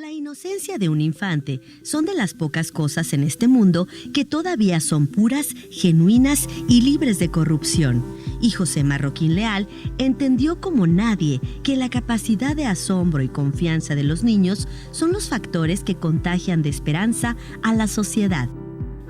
La inocencia de un infante son de las pocas cosas en este mundo que todavía son puras, genuinas y libres de corrupción. Y José Marroquín Leal entendió como nadie que la capacidad de asombro y confianza de los niños son los factores que contagian de esperanza a la sociedad.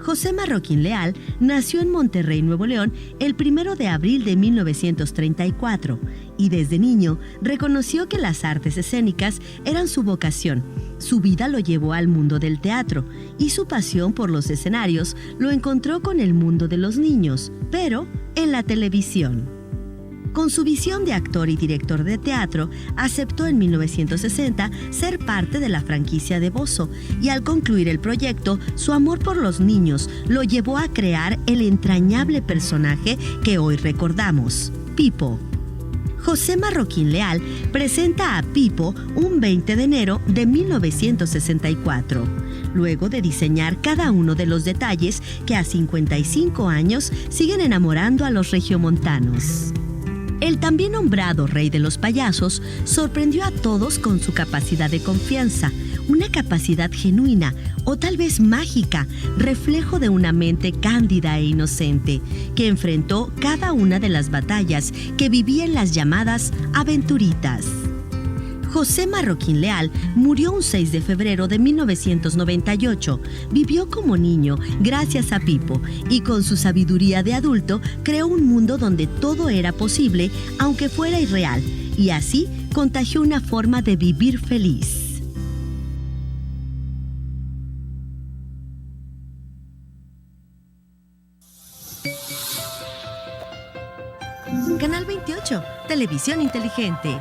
José Marroquín Leal nació en Monterrey, Nuevo León, el 1 de abril de 1934 y desde niño reconoció que las artes escénicas eran su vocación. Su vida lo llevó al mundo del teatro y su pasión por los escenarios lo encontró con el mundo de los niños, pero en la televisión. Con su visión de actor y director de teatro, aceptó en 1960 ser parte de la franquicia de Bozo y al concluir el proyecto, su amor por los niños lo llevó a crear el entrañable personaje que hoy recordamos, Pipo. José Marroquín Leal presenta a Pipo un 20 de enero de 1964, luego de diseñar cada uno de los detalles que a 55 años siguen enamorando a los regiomontanos. El también nombrado rey de los payasos sorprendió a todos con su capacidad de confianza, una capacidad genuina o tal vez mágica, reflejo de una mente cándida e inocente, que enfrentó cada una de las batallas que vivía en las llamadas aventuritas. José Marroquín Leal murió un 6 de febrero de 1998. Vivió como niño gracias a Pipo y con su sabiduría de adulto creó un mundo donde todo era posible aunque fuera irreal y así contagió una forma de vivir feliz. Canal 28, Televisión Inteligente.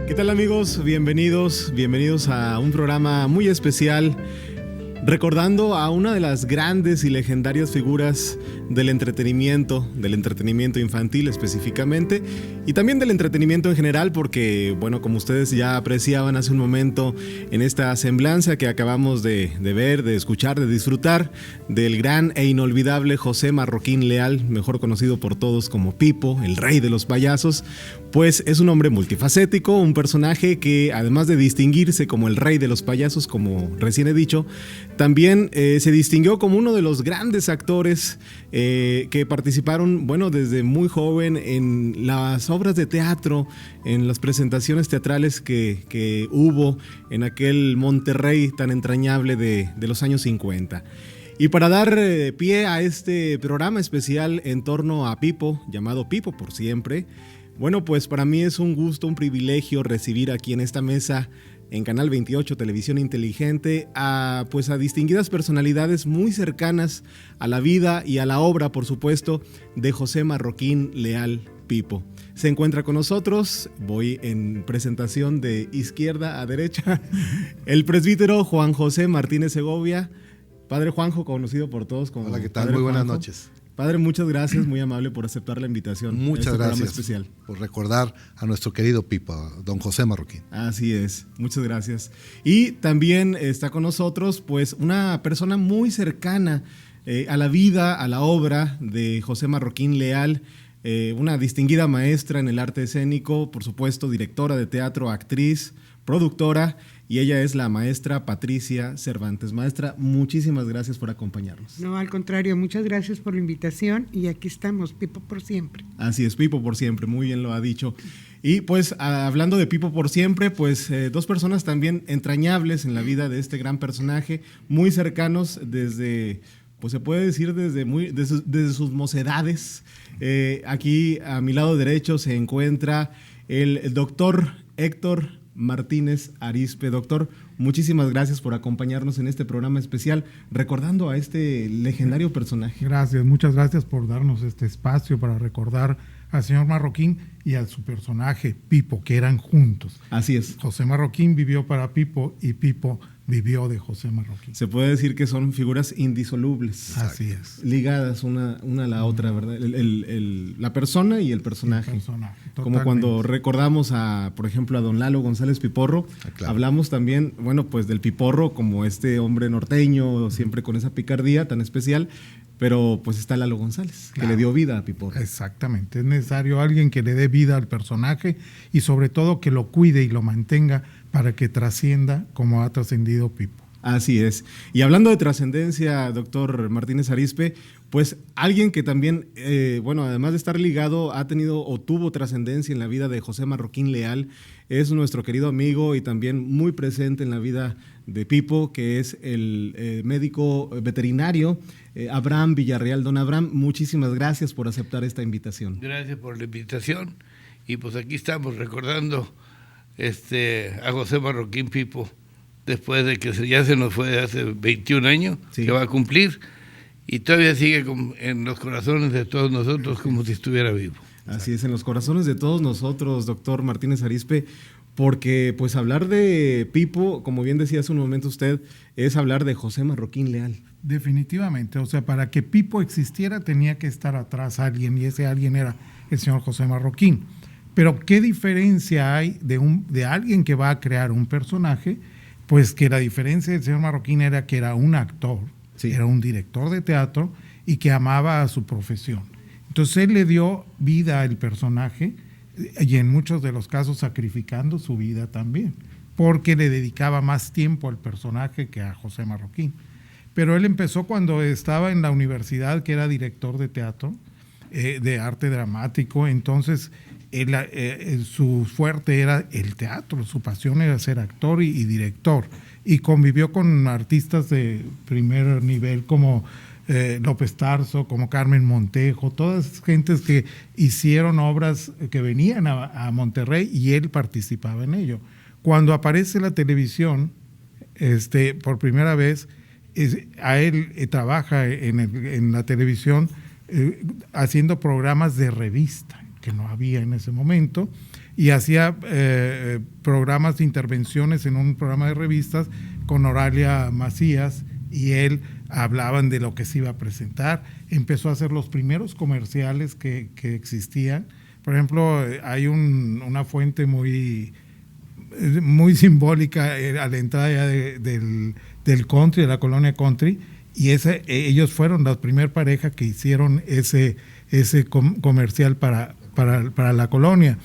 ¿Qué tal, amigos? Bienvenidos a un programa muy especial, recordando a una de las grandes y legendarias figuras del entretenimiento infantil específicamente, y también del entretenimiento en general, porque, bueno, como ustedes ya apreciaban hace un momento en esta semblanza que acabamos de ver, de escuchar, de disfrutar, del gran e inolvidable José Marroquín Leal, mejor conocido por todos como Pipo, el rey de los payasos, pues es un hombre multifacético, un personaje que, además de distinguirse como el rey de los payasos, como recién he dicho, también se distinguió como uno de los grandes actores que participaron, bueno, desde muy joven en las obras de teatro, en las presentaciones teatrales que hubo en aquel Monterrey tan entrañable de los años 50. Y para dar pie a este programa especial en torno a Pipo, llamado Pipo por siempre, bueno, pues para mí es un gusto, un privilegio recibir aquí en esta mesa en Canal 28 Televisión Inteligente a distinguidas personalidades muy cercanas a la vida y a la obra, por supuesto, de José Marroquín Leal Pipo. Se encuentra con nosotros, voy en presentación de izquierda a derecha, el presbítero Juan José Martínez Segovia. Padre Juanjo, conocido por todos como... Hola, ¿qué tal? Padre Muy buenas Juanjo. noches. Padre, muchas gracias, muy amable por aceptar la invitación. Muchas gracias especial. por recordar a nuestro querido Pipo, a don José Marroquín. Así es, muchas gracias. Y también está con nosotros pues una persona muy cercana a la vida, a la obra de José Marroquín Leal, una distinguida maestra en el arte escénico, por supuesto directora de teatro, actriz, productora, y ella es la maestra Patricia Cervantes. Maestra, muchísimas gracias por acompañarnos. No, al contrario, muchas gracias por la invitación y aquí estamos, Pipo por siempre. Así es, Pipo por siempre, muy bien lo ha dicho. Y pues hablando de Pipo por siempre, pues dos personas también entrañables en la vida de este gran personaje, muy cercanos desde pues se puede decir desde sus mocedades. Aquí a mi lado derecho se encuentra el doctor Héctor Martínez Arizpe. Doctor, muchísimas gracias por acompañarnos en este programa especial, recordando a este legendario personaje. Gracias, muchas gracias por darnos este espacio para recordar al señor Marroquín y a su personaje, Pipo, que eran juntos. Así es. José Marroquín vivió para Pipo y Pipo vivió de José Marroquín. Se puede decir que son figuras indisolubles. Así es. Ligadas una a la otra, ¿verdad? La persona y el personaje. Como cuando recordamos por ejemplo, a don Lalo González Piporro, claro. Hablamos también, bueno, pues del Piporro como este hombre norteño, siempre con esa picardía tan especial, pero pues está Lalo González, claro, que le dio vida a Piporro. Exactamente, es necesario alguien que le dé vida al personaje y sobre todo que lo cuide y lo mantenga para que trascienda como ha trascendido Pipo. Así es. Y hablando de trascendencia, doctor Martínez Arizpe, pues alguien que también, además de estar ligado, ha tenido o tuvo trascendencia en la vida de José Marroquín Leal, es nuestro querido amigo y también muy presente en la vida de Pipo, que es el médico veterinario Abraham Villarreal. Don Abraham, muchísimas gracias por aceptar esta invitación. Gracias por la invitación y pues aquí estamos recordando a José Marroquín Pipo, después de que ya se nos fue hace 21 años, sí, que va a cumplir, y todavía sigue en los corazones de todos nosotros como si estuviera vivo. Así es, en los corazones de todos nosotros, doctor Martínez Arizpe, porque pues hablar de Pipo, como bien decía hace un momento usted, es hablar de José Marroquín Leal. Definitivamente, o sea, para que Pipo existiera tenía que estar atrás alguien, y ese alguien era el señor José Marroquín. Pero ¿qué diferencia hay de alguien que va a crear un personaje? Pues que la diferencia del señor Marroquín era que era un actor, sí, era un director de teatro y que amaba a su profesión. Entonces él le dio vida al personaje y en muchos de los casos sacrificando su vida también, porque le dedicaba más tiempo al personaje que a José Marroquín. Pero él empezó cuando estaba en la universidad, que era director de teatro, de arte dramático. Entonces su fuerte era el teatro, su pasión era ser actor y director, y convivió con artistas de primer nivel como López Tarso, como Carmen Montejo, todas gentes que hicieron obras que venían a Monterrey y él participaba en ello. Cuando aparece la televisión, por primera vez, a él trabaja en la televisión haciendo programas de revista, que no había en ese momento, y hacía programas de intervenciones en un programa de revistas con Oralia Macías, y él hablaban de lo que se iba a presentar. Empezó a hacer los primeros comerciales que existían. Por ejemplo, hay una fuente muy simbólica a la entrada ya del country, de la colonia country, y ellos fueron la primer pareja que hicieron ese comercial para la colonia,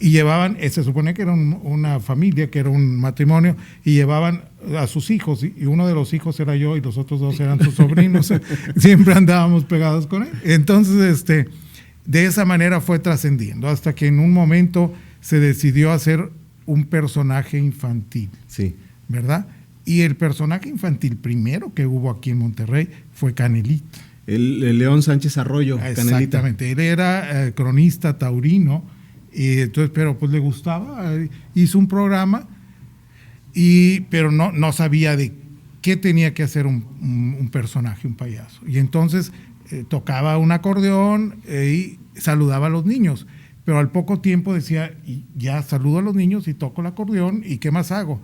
y llevaban, se supone que era una familia, que era un matrimonio, y llevaban a sus hijos, y uno de los hijos era yo y los otros dos eran sus sobrinos. Siempre andábamos pegados con él. Entonces de esa manera fue trascendiendo hasta que en un momento se decidió hacer un personaje infantil, sí, ¿verdad? Y el personaje infantil primero que hubo aquí en Monterrey fue Canelita. El León Sánchez Arroyo, Canelita. Exactamente, él era cronista taurino, y entonces, pero pues le gustaba, hizo un programa, pero no sabía de qué tenía que hacer un personaje, un payaso. Y entonces tocaba un acordeón y saludaba a los niños, pero al poco tiempo decía, ya saludo a los niños y toco el acordeón, ¿y qué más hago?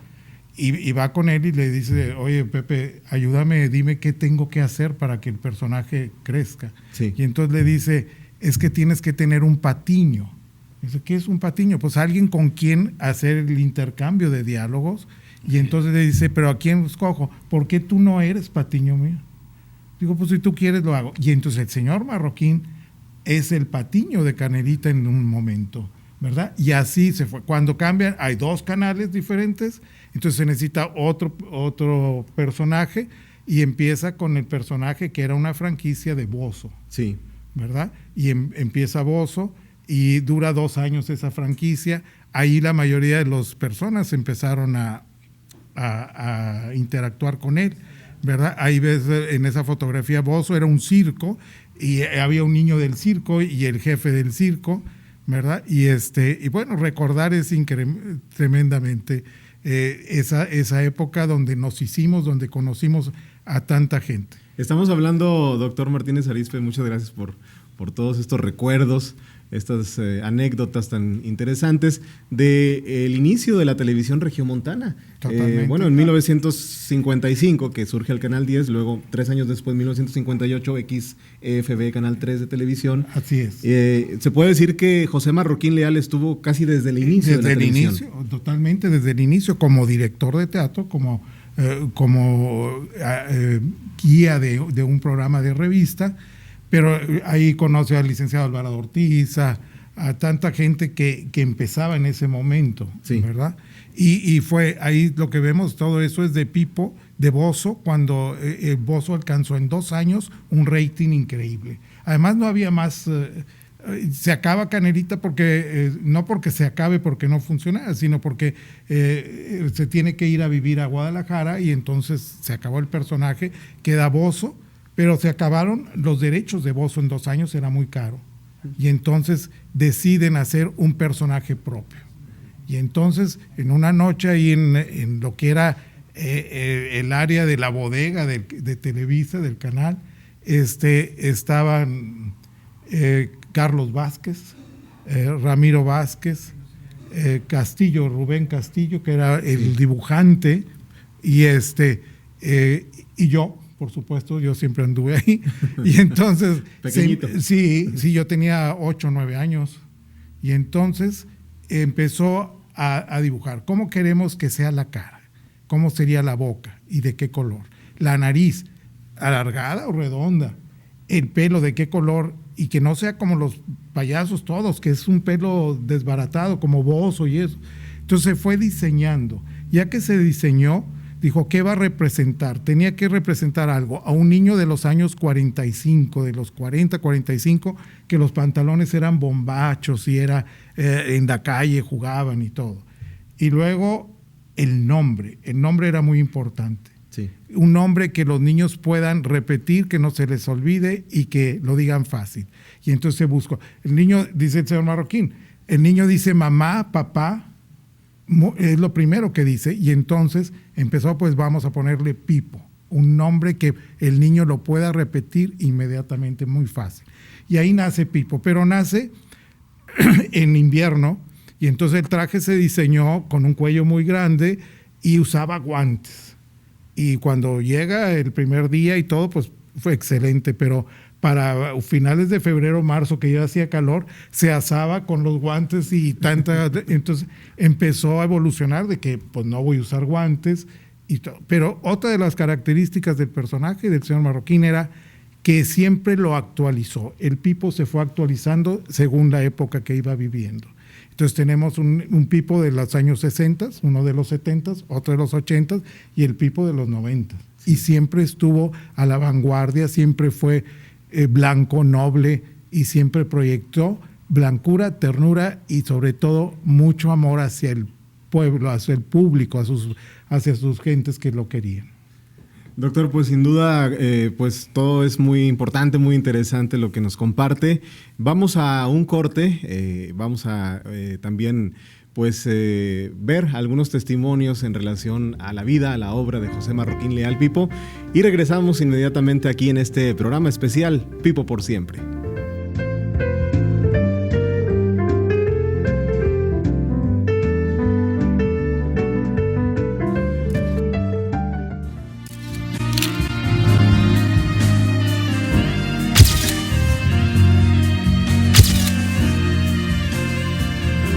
Y va con él y le dice, oye, Pepe, ayúdame, dime qué tengo que hacer para que el personaje crezca. Sí. Y entonces le dice, es que tienes que tener un patiño. Dice, ¿qué es un patiño? Pues alguien con quien hacer el intercambio de diálogos. Y entonces le dice, ¿pero a quién escojo? ¿Por qué tú no eres patiño mío? Digo, pues si tú quieres lo hago. Y entonces el señor Marroquín es el patiño de Canelita en un momento, ¿verdad? Y así se fue. Cuando cambian, hay dos canales diferentes, entonces se necesita otro personaje, y empieza con el personaje que era una franquicia de Bozo, sí, ¿verdad? Y empieza Bozo y dura 2 años esa franquicia. Ahí la mayoría de las personas empezaron a interactuar con él. ¿verdad? Ahí ves en esa fotografía Bozo, era un circo y había un niño del circo y el jefe del circo, ¿verdad? Y bueno, recordar es tremendamente esa época donde nos hicimos, donde conocimos a tanta gente. Estamos hablando, doctor Martínez Arizpe, muchas gracias por todos estos recuerdos, estas anécdotas tan interesantes del inicio de la televisión regiomontana. Bueno, en 1955 que surge el Canal 10, luego 3 años después, 1958, XFB, Canal 3 de televisión. Así es. Se puede decir que José Marroquín Leal estuvo casi desde el inicio de la televisión. Desde el inicio, totalmente desde el inicio, como director de teatro, como guía de un programa de revista, pero ahí conoce al licenciado Alvarado Ortiz, a tanta gente que empezaba en ese momento, sí, ¿verdad? Y fue ahí lo que vemos, todo eso es de Pipo, de Bozo, cuando Bozo alcanzó en 2 años un rating increíble. Además no había más, se acaba Canelita porque, no porque se acabe porque no funciona, sino porque se tiene que ir a vivir a Guadalajara y entonces se acabó el personaje, queda Bozo, pero se acabaron los derechos de Bozo en 2 años, era muy caro. Y entonces deciden hacer un personaje propio. Y entonces, en una noche ahí en lo que era el área de la bodega de Televisa, del canal, estaban Carlos Vázquez, Ramiro Vázquez, Castillo, Rubén Castillo, que era el dibujante, y yo. Por supuesto, yo siempre anduve ahí. Y entonces, sí, yo tenía 8 o 9 años. Y entonces empezó a dibujar. ¿Cómo queremos que sea la cara? ¿Cómo sería la boca? ¿Y de qué color? La nariz, ¿alargada o redonda? ¿El pelo de qué color? Y que no sea como los payasos todos, que es un pelo desbaratado, como Bozo y eso. Entonces se fue diseñando. Ya que se diseñó, dijo, ¿qué va a representar? Tenía que representar algo. A un niño de los años 45, de los 40, 45, que los pantalones eran bombachos y era en la calle, jugaban y todo. Y luego el nombre era muy importante. Sí. Un nombre que los niños puedan repetir, que no se les olvide y que lo digan fácil. Y entonces se buscó. El niño, dice el señor Marroquín, el niño dice mamá, papá, es lo primero que dice, y entonces empezó, pues vamos a ponerle Pipo, un nombre que el niño lo pueda repetir inmediatamente, muy fácil. Y ahí nace Pipo, pero nace en invierno, y entonces el traje se diseñó con un cuello muy grande y usaba guantes. Y cuando llega el primer día y todo, pues fue excelente, pero para finales de febrero, marzo, que ya hacía calor, se asaba con los guantes y tanta. Entonces empezó a evolucionar de que pues no voy a usar guantes. Pero otra de las características del personaje del señor Marroquín era que siempre lo actualizó. El Pipo se fue actualizando según la época que iba viviendo. Entonces tenemos un Pipo de los años 60, uno de los 70, otro de los 80 y el Pipo de los 90. Sí. Y siempre estuvo a la vanguardia, siempre fue blanco, noble, y siempre proyectó blancura, ternura y sobre todo mucho amor hacia el pueblo, hacia el público, hacia sus gentes que lo querían. Doctor, pues sin duda, pues todo es muy importante, muy interesante lo que nos comparte. Vamos a un corte, vamos a también pues ver algunos testimonios en relación a la vida, a la obra de José Marroquín Leal Pipo, y regresamos inmediatamente aquí en este programa especial Pipo por siempre.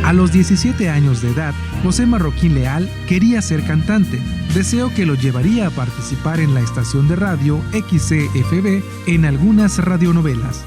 A los 17 años de edad, José Marroquín Leal quería ser cantante, deseo que lo llevaría a participar en la estación de radio XCFB en algunas radionovelas.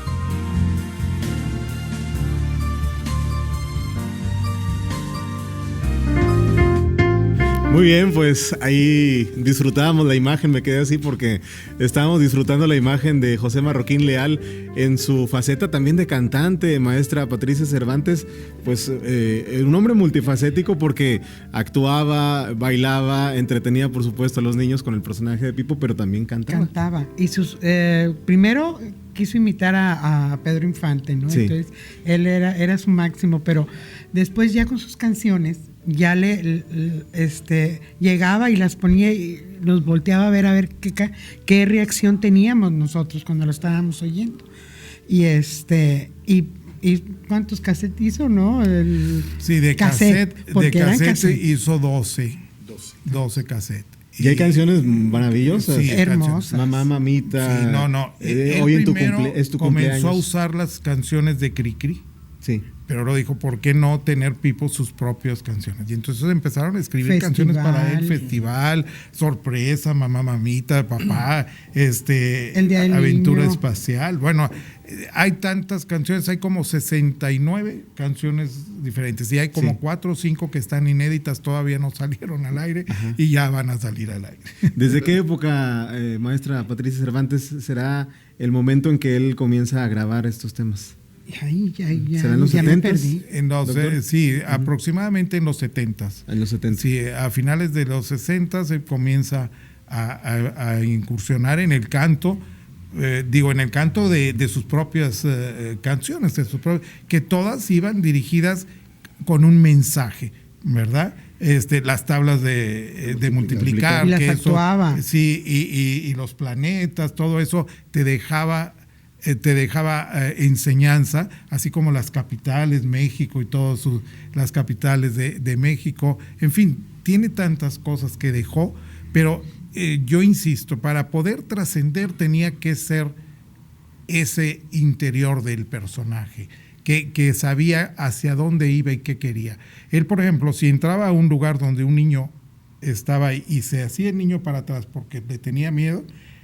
Muy bien, pues ahí disfrutábamos la imagen, me quedé así porque estábamos disfrutando la imagen de José Marroquín Leal en su faceta también de cantante, maestra Patricia Cervantes, pues un hombre multifacético porque actuaba, bailaba, entretenía por supuesto a los niños con el personaje de Pipo, pero también cantaba. Cantaba, y primero quiso imitar a Pedro Infante, ¿no? Sí. Entonces él era su máximo, pero después ya con sus canciones ya llegaba y las ponía y nos volteaba a ver qué reacción teníamos nosotros cuando lo estábamos oyendo. Y y cuántos cassettes hizo, ¿no? Sí, de cassette hizo 12 cassettes. Y hay canciones maravillosas. Sí, hermosas. Mamá, mamita. Sí, no. Hoy Él es tu comenzó cumpleaños. a usar las canciones de Cricri. Sí. Pero luego dijo, ¿por qué no tener Pipo sus propias canciones? Y entonces empezaron a escribir canciones para él, Festival, Sorpresa, Mamá, Mamita, Papá, El Día del Aventura Niño. Espacial. Bueno, hay tantas canciones, hay como 69 canciones diferentes y hay como 4 o 5 que están inéditas, todavía no salieron al aire. Ajá. Y ya van a salir al aire. ¿Desde qué época, maestra Patricia Cervantes, será el momento en que él comienza a grabar estos temas? ¿Será en los 70s? Sí, aproximadamente en los 70s. En los 70s. Sí, a finales de los 60 se comienza a incursionar en el canto, en el canto de sus propias canciones, que todas iban dirigidas con un mensaje, ¿verdad? Las tablas de multiplicar. Y las actuaba. Sí, y los planetas, todo eso te dejaba enseñanza, así como las capitales, México y todas las capitales de México. En fin, tiene tantas cosas que dejó, pero yo insisto, para poder trascender tenía que ser ese interior del personaje, que sabía hacia dónde iba y qué quería. Él, por ejemplo, si entraba a un lugar donde un niño estaba ahí y se hacía el niño para atrás porque le tenía miedo,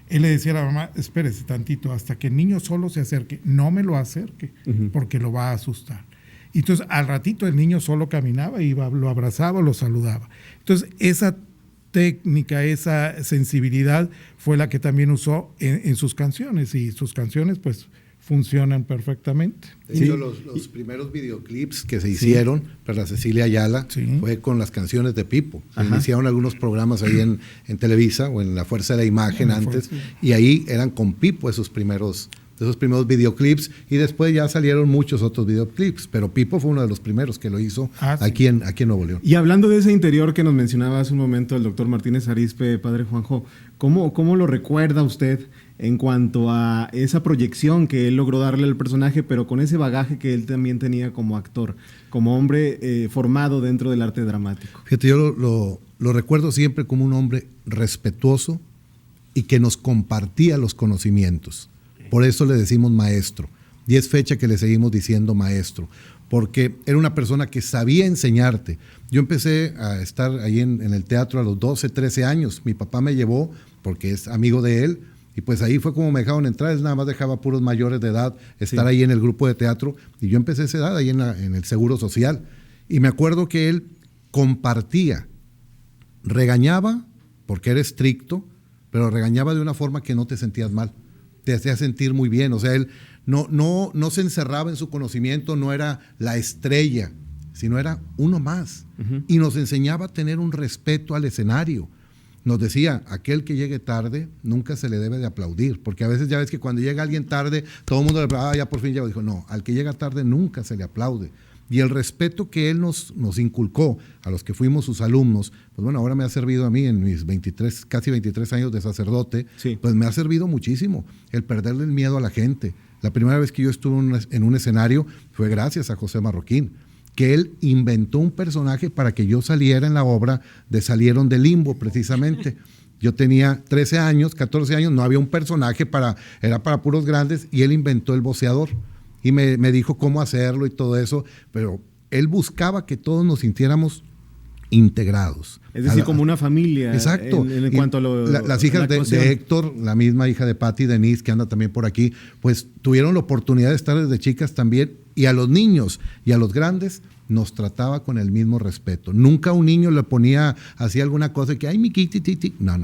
él le decía a la mamá, espérese tantito, hasta que el niño solo se acerque, no me lo acerque, porque lo va a asustar. Y entonces al ratito el niño solo caminaba, iba, lo abrazaba, lo saludaba. Entonces esa técnica, esa sensibilidad fue la que también usó en sus canciones, y sus canciones pues funcionan perfectamente. De hecho, los primeros videoclips que se hicieron para Cecilia Ayala fue con las canciones de Pipo. Se iniciaron algunos programas ahí en Televisa o en La Fuerza de la Imagen antes, y ahí eran con Pipo esos primeros videoclips, y después ya salieron muchos otros videoclips, pero Pipo fue uno de los primeros que lo hizo aquí en Nuevo León. Y hablando de ese interior que nos mencionaba hace un momento el doctor Martínez Arizpe, padre Juanjo, ¿cómo lo recuerda usted en cuanto a esa proyección que él logró darle al personaje, pero con ese bagaje que él también tenía como actor, como hombre formado dentro del arte dramático? Fíjate, yo lo recuerdo siempre como un hombre respetuoso y que nos compartía los conocimientos. Por eso le decimos maestro, y es fecha que le seguimos diciendo maestro, porque era una persona que sabía enseñarte. Yo empecé a estar ahí en el teatro a los 12, 13 años. Mi papá me llevó porque es amigo de él, y pues ahí fue como me dejaron entrar. Él nada más dejaba puros mayores de edad estar ahí en el grupo de teatro, y yo empecé a esa edad ahí en el Seguro Social. Y me acuerdo que él compartía, regañaba porque era estricto, pero regañaba de una forma que no te sentías mal, te hacía sentir muy bien. O sea, él no se encerraba en su conocimiento, no era la estrella, sino era uno más. Y nos enseñaba a tener un respeto al escenario. Nos decía, aquel que llegue tarde nunca se le debe de aplaudir, porque a veces ya ves que cuando llega alguien tarde, todo el mundo le aplaude, ya por fin llegó. Dijo, no, al que llega tarde nunca se le aplaude. Y el respeto que él nos inculcó a los que fuimos sus alumnos, pues bueno, ahora me ha servido a mí en mis casi 23 años de sacerdote, pues me ha servido muchísimo el perderle el miedo a la gente. La primera vez que yo estuve en un escenario fue gracias a José Marroquín, que él inventó un personaje para que yo saliera en la obra de Salieron del Limbo, precisamente. Yo tenía 13 años, 14 años, no había un personaje, era para puros grandes, y él inventó el voceador. Y me dijo cómo hacerlo y todo eso, pero él buscaba que todos nos sintiéramos integrados. Es decir, como una familia. Exacto. En cuanto a las hijas de Héctor, la misma hija de Patti, Denise, que anda también por aquí, pues tuvieron la oportunidad de estar desde chicas también, y a los niños y a los grandes nos trataba con el mismo respeto. Nunca un niño le ponía así alguna cosa que, ay, mi kitty, titi. No.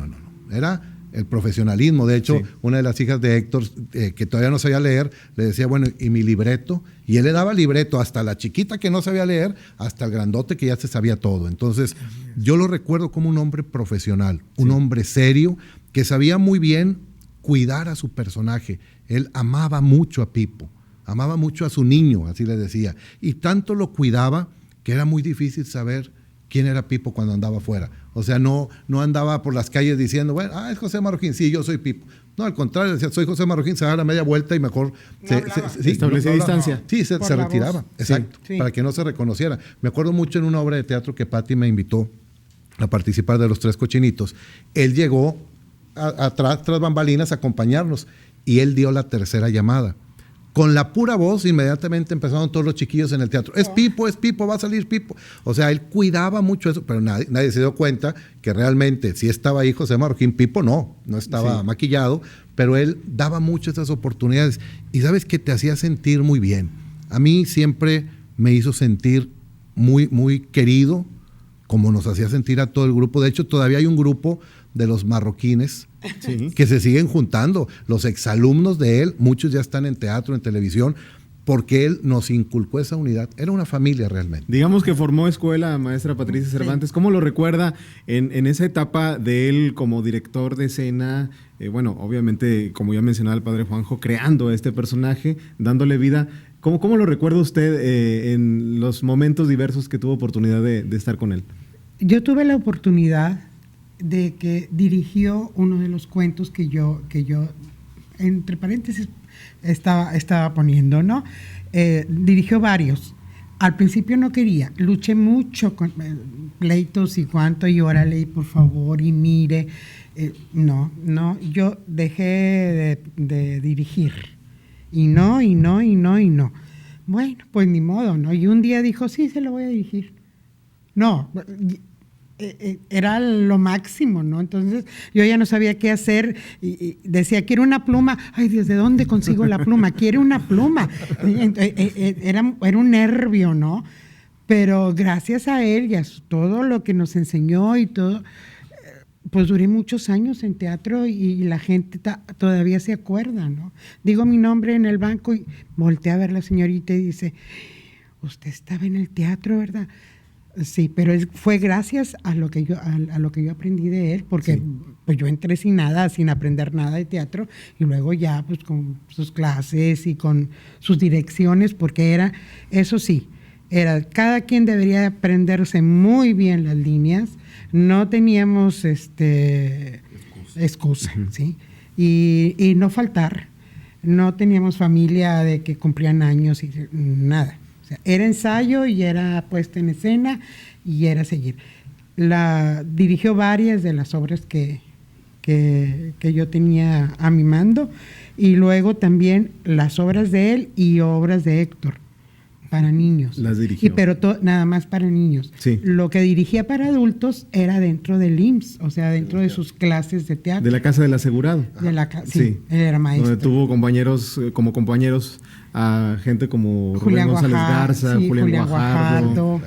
Era el profesionalismo. De hecho, una de las hijas de Héctor, que todavía no sabía leer, le decía, bueno, ¿y mi libreto? Y él le daba libreto hasta la chiquita que no sabía leer, hasta el grandote que ya se sabía todo. Entonces, yo lo recuerdo como un hombre profesional, un hombre serio, que sabía muy bien cuidar a su personaje. Él amaba mucho a Pipo, amaba mucho a su niño, así le decía. Y tanto lo cuidaba que era muy difícil saber quién era Pipo cuando andaba afuera. O sea, no andaba por las calles diciendo, bueno, es José Marroquín, sí, yo soy Pipo. No, al contrario, decía, soy José Marroquín, se da la media vuelta y mejor establecía distancia. Sí, se retiraba, voz. Exacto, sí. Para que no se reconociera. Me acuerdo mucho en una obra de teatro que Patti me invitó a participar de Los Tres Cochinitos. Él llegó tras bambalinas a acompañarnos y él dio la tercera llamada. Con la pura voz, inmediatamente empezaron todos los chiquillos en el teatro. Es Pipo, va a salir Pipo. O sea, él cuidaba mucho eso, pero nadie se dio cuenta que realmente si estaba ahí José Marroquín, Pipo no estaba maquillado, pero él daba mucho esas oportunidades. Y sabes que te hacía sentir muy bien. A mí siempre me hizo sentir muy, muy querido, como nos hacía sentir a todo el grupo. De hecho, todavía hay un grupo de los marroquines que se siguen juntando. Los exalumnos de él, muchos ya están en teatro, en televisión, porque él nos inculcó esa unidad. Era una familia realmente. Digamos que formó escuela, maestra Patricia Cervantes. ¿Cómo lo recuerda en esa etapa de él como director de escena? Bueno, obviamente, como ya mencionaba el padre Juanjo, creando a este personaje, dándole vida. ¿Cómo lo recuerda usted en los momentos diversos que tuvo oportunidad de estar con él? Yo tuve la oportunidad de que dirigió uno de los cuentos que yo entre paréntesis estaba poniendo, ¿no? Dirigió varios. Al principio no quería, luché mucho con pleitos y cuánto, y órale, y por favor, y mire. No, yo dejé de dirigir. Y no. Bueno, pues ni modo, ¿no? Y un día dijo, sí, se lo voy a dirigir. No, era lo máximo, ¿no? Entonces yo ya no sabía qué hacer y decía, quiero una pluma. Ay, Dios, ¿de dónde consigo la pluma? Quiere una pluma. Era un nervio, ¿no? Pero gracias a él y a todo lo que nos enseñó y todo, pues duré muchos años en teatro y la gente todavía se acuerda, ¿no? Digo mi nombre en el banco y volteé a ver a la señorita y dice, usted estaba en el teatro, ¿verdad? Sí, pero fue gracias a lo que yo aprendí de él, porque pues yo entré sin aprender nada de teatro, y luego ya pues con sus clases y con sus direcciones, porque cada quien debería aprenderse muy bien las líneas, no teníamos excusa, ¿sí? Y no faltar, no teníamos familia de que cumplían años y nada. O sea, era ensayo y era puesta en escena y era seguir. Dirigió varias de las obras que yo tenía a mi mando, y luego también las obras de él y obras de Héctor para niños. Las dirigió. Pero nada más para niños. Sí. Lo que dirigía para adultos era dentro del IMSS, o sea, dentro de sus clases de teatro. De la Casa del Asegurado. Sí, él era maestro. Donde tuvo compañeros a gente como Rubén González Garza, Julián Guajardo,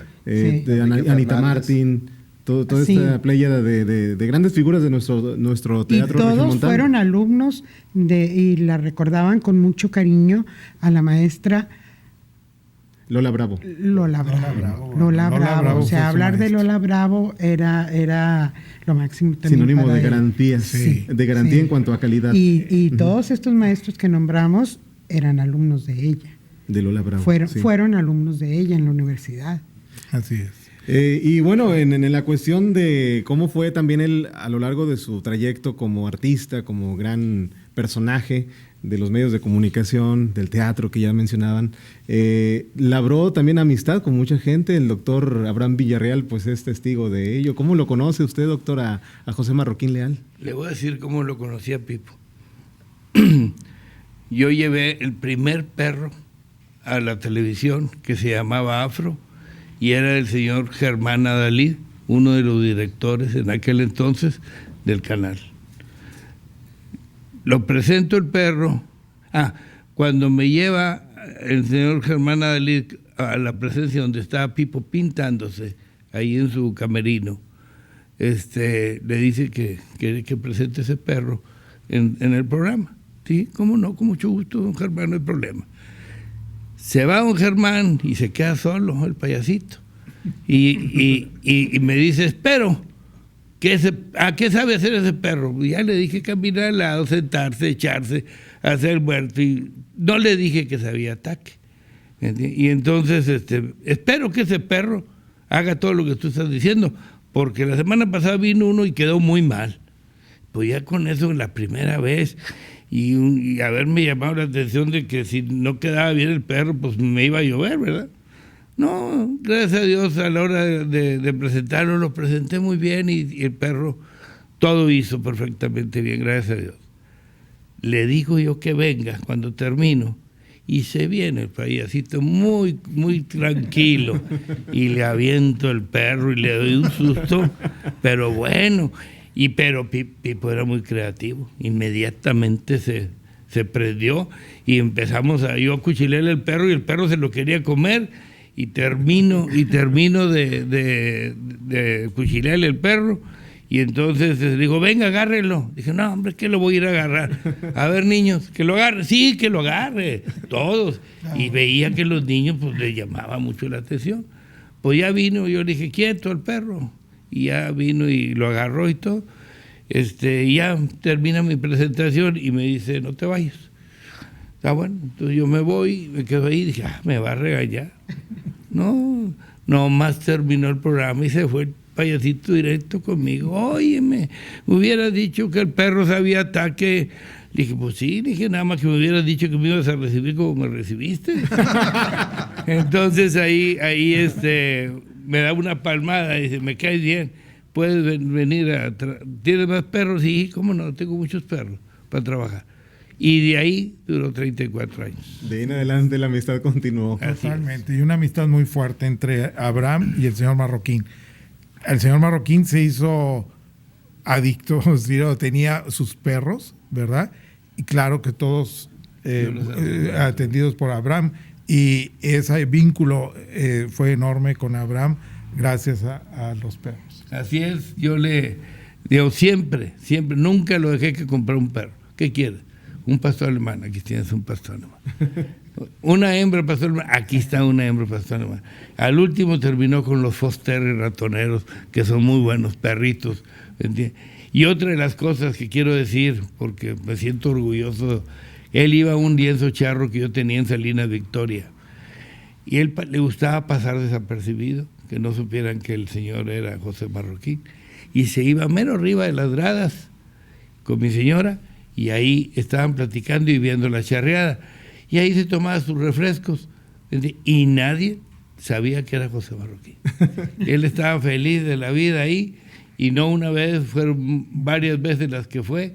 Anita Martín, toda esta pléyada de grandes figuras de nuestro teatro regiomontano. Y todos fueron alumnos y la recordaban con mucho cariño a la maestra Lola Bravo. Lola Bravo. O sea, hablar de Lola Bravo era lo máximo también. Sinónimo de garantía. De garantía en cuanto a calidad. Y todos estos maestros que nombramos eran alumnos de ella. De Lola Bravo. Fueron alumnos de ella en la universidad. Así es. Y bueno, en la cuestión de cómo fue también él a lo largo de su trayecto como artista, como gran personaje de los medios de comunicación, del teatro que ya mencionaban, labró también amistad con mucha gente. El doctor Abraham Villarreal pues es testigo de ello. ¿Cómo lo conoce usted, doctor, a José Marroquín Leal? Le voy a decir cómo lo conocí a Pipo. Yo llevé el primer perro a la televisión que se llamaba Afro, y era el señor Germán Adalid, uno de los directores en aquel entonces del canal. Lo presento el perro. Cuando me lleva el señor Germán Adalid a la presencia donde estaba Pipo pintándose, ahí en su camerino, le dice que quiere que presente ese perro en el programa. Sí, cómo no, con mucho gusto, don Germán, no hay problema. Se va don Germán y se queda solo el payasito. Y me dice, espero, ¿qué sabe hacer ese perro? Y ya le dije caminar al lado, sentarse, echarse, hacer muerto. Y no le dije que sabía ataque. Y entonces, espero que ese perro haga todo lo que tú estás diciendo, porque la semana pasada vino uno y quedó muy mal. Pues ya con eso la primera vez, y haberme llamado la atención de que si no quedaba bien el perro, pues me iba a llover, ¿verdad? No, gracias a Dios, a la hora de presentarlo, lo presenté muy bien y el perro todo hizo perfectamente bien, gracias a Dios. Le digo yo que venga cuando termino y se viene el payasito muy, muy tranquilo y le aviento el perro y le doy un susto, pero bueno, pero Pipo era muy creativo, inmediatamente se prendió y empezamos yo a cuchilearle al perro y el perro se lo quería comer. Y termino de cuchilearle el perro, y entonces digo, venga, agárrelo. Dije, no, hombre, ¿qué lo voy a ir a agarrar? A ver, niños, que lo agarre. Sí, que lo agarre, todos. Y veía que los niños, pues, les llamaba mucho la atención. Pues ya vino, yo le dije, quieto al perro. Y ya vino y lo agarró y todo. Y ya termina mi presentación y me dice, no te vayas. Está bueno, entonces yo me voy, me quedo ahí y dije, me va a regañar. No más terminó el programa y se fue el payasito directo conmigo. Óyeme, me hubieras dicho que el perro sabía ataque. Le dije, pues sí, le dije, nada más que me hubieras dicho que me ibas a recibir como me recibiste. Entonces ahí me da una palmada y dice, me caes bien, puedes venir ¿tienes más perros? Sí, cómo no, tengo muchos perros para trabajar. Y de ahí duró 34 años. De ahí en adelante la amistad continuó. Totalmente, y una amistad muy fuerte entre Abraham y el señor Marroquín. El señor Marroquín se hizo adicto, tenía sus perros, ¿verdad? Y claro que todos atendidos por Abraham, y ese vínculo fue enorme con Abraham gracias a los perros. Así es, yo le digo siempre, nunca lo dejé que comprar un perro. ¿Qué quiere? Un pastor alemán, aquí tienes un pastor alemán. Una hembra pastor alemán, aquí está una hembra pastor alemán. Al último terminó con los Foster ratoneros, que son muy buenos perritos. ¿Entiendes? Y otra de las cosas que quiero decir, porque me siento orgulloso, él iba a un lienzo charro que yo tenía en Salinas Victoria. Y él le gustaba pasar desapercibido, que no supieran que el señor era José Marroquín. Y se iba mero arriba de las gradas con mi señora, y ahí estaban platicando y viendo la charreada. Y ahí se tomaba sus refrescos. Y nadie sabía que era José Marroquín. Él estaba feliz de la vida ahí, y no una vez, fueron varias veces las que fue,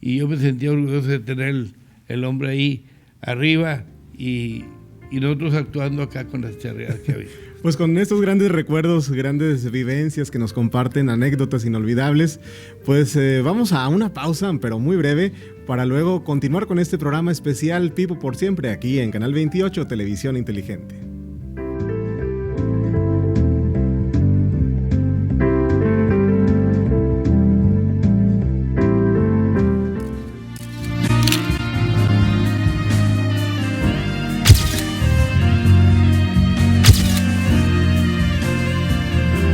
y yo me sentía orgulloso de tener el hombre ahí arriba, y nosotros actuando acá con las charreadas que había. Pues con estos grandes recuerdos, grandes vivencias que nos comparten, anécdotas inolvidables, pues vamos a una pausa, pero muy breve, para luego continuar con este programa especial Pipo por Siempre, aquí en Canal 28, Televisión Inteligente.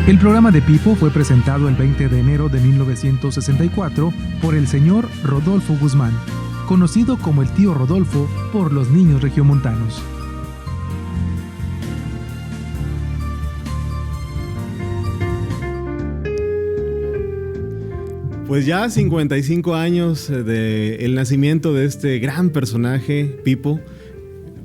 El programa de Pipo fue presentado el 20 de enero de 1964 por el señor Rodolfo Guzmán, conocido como el tío Rodolfo por los niños regiomontanos. Pues ya 55 años del nacimiento de este gran personaje, Pipo,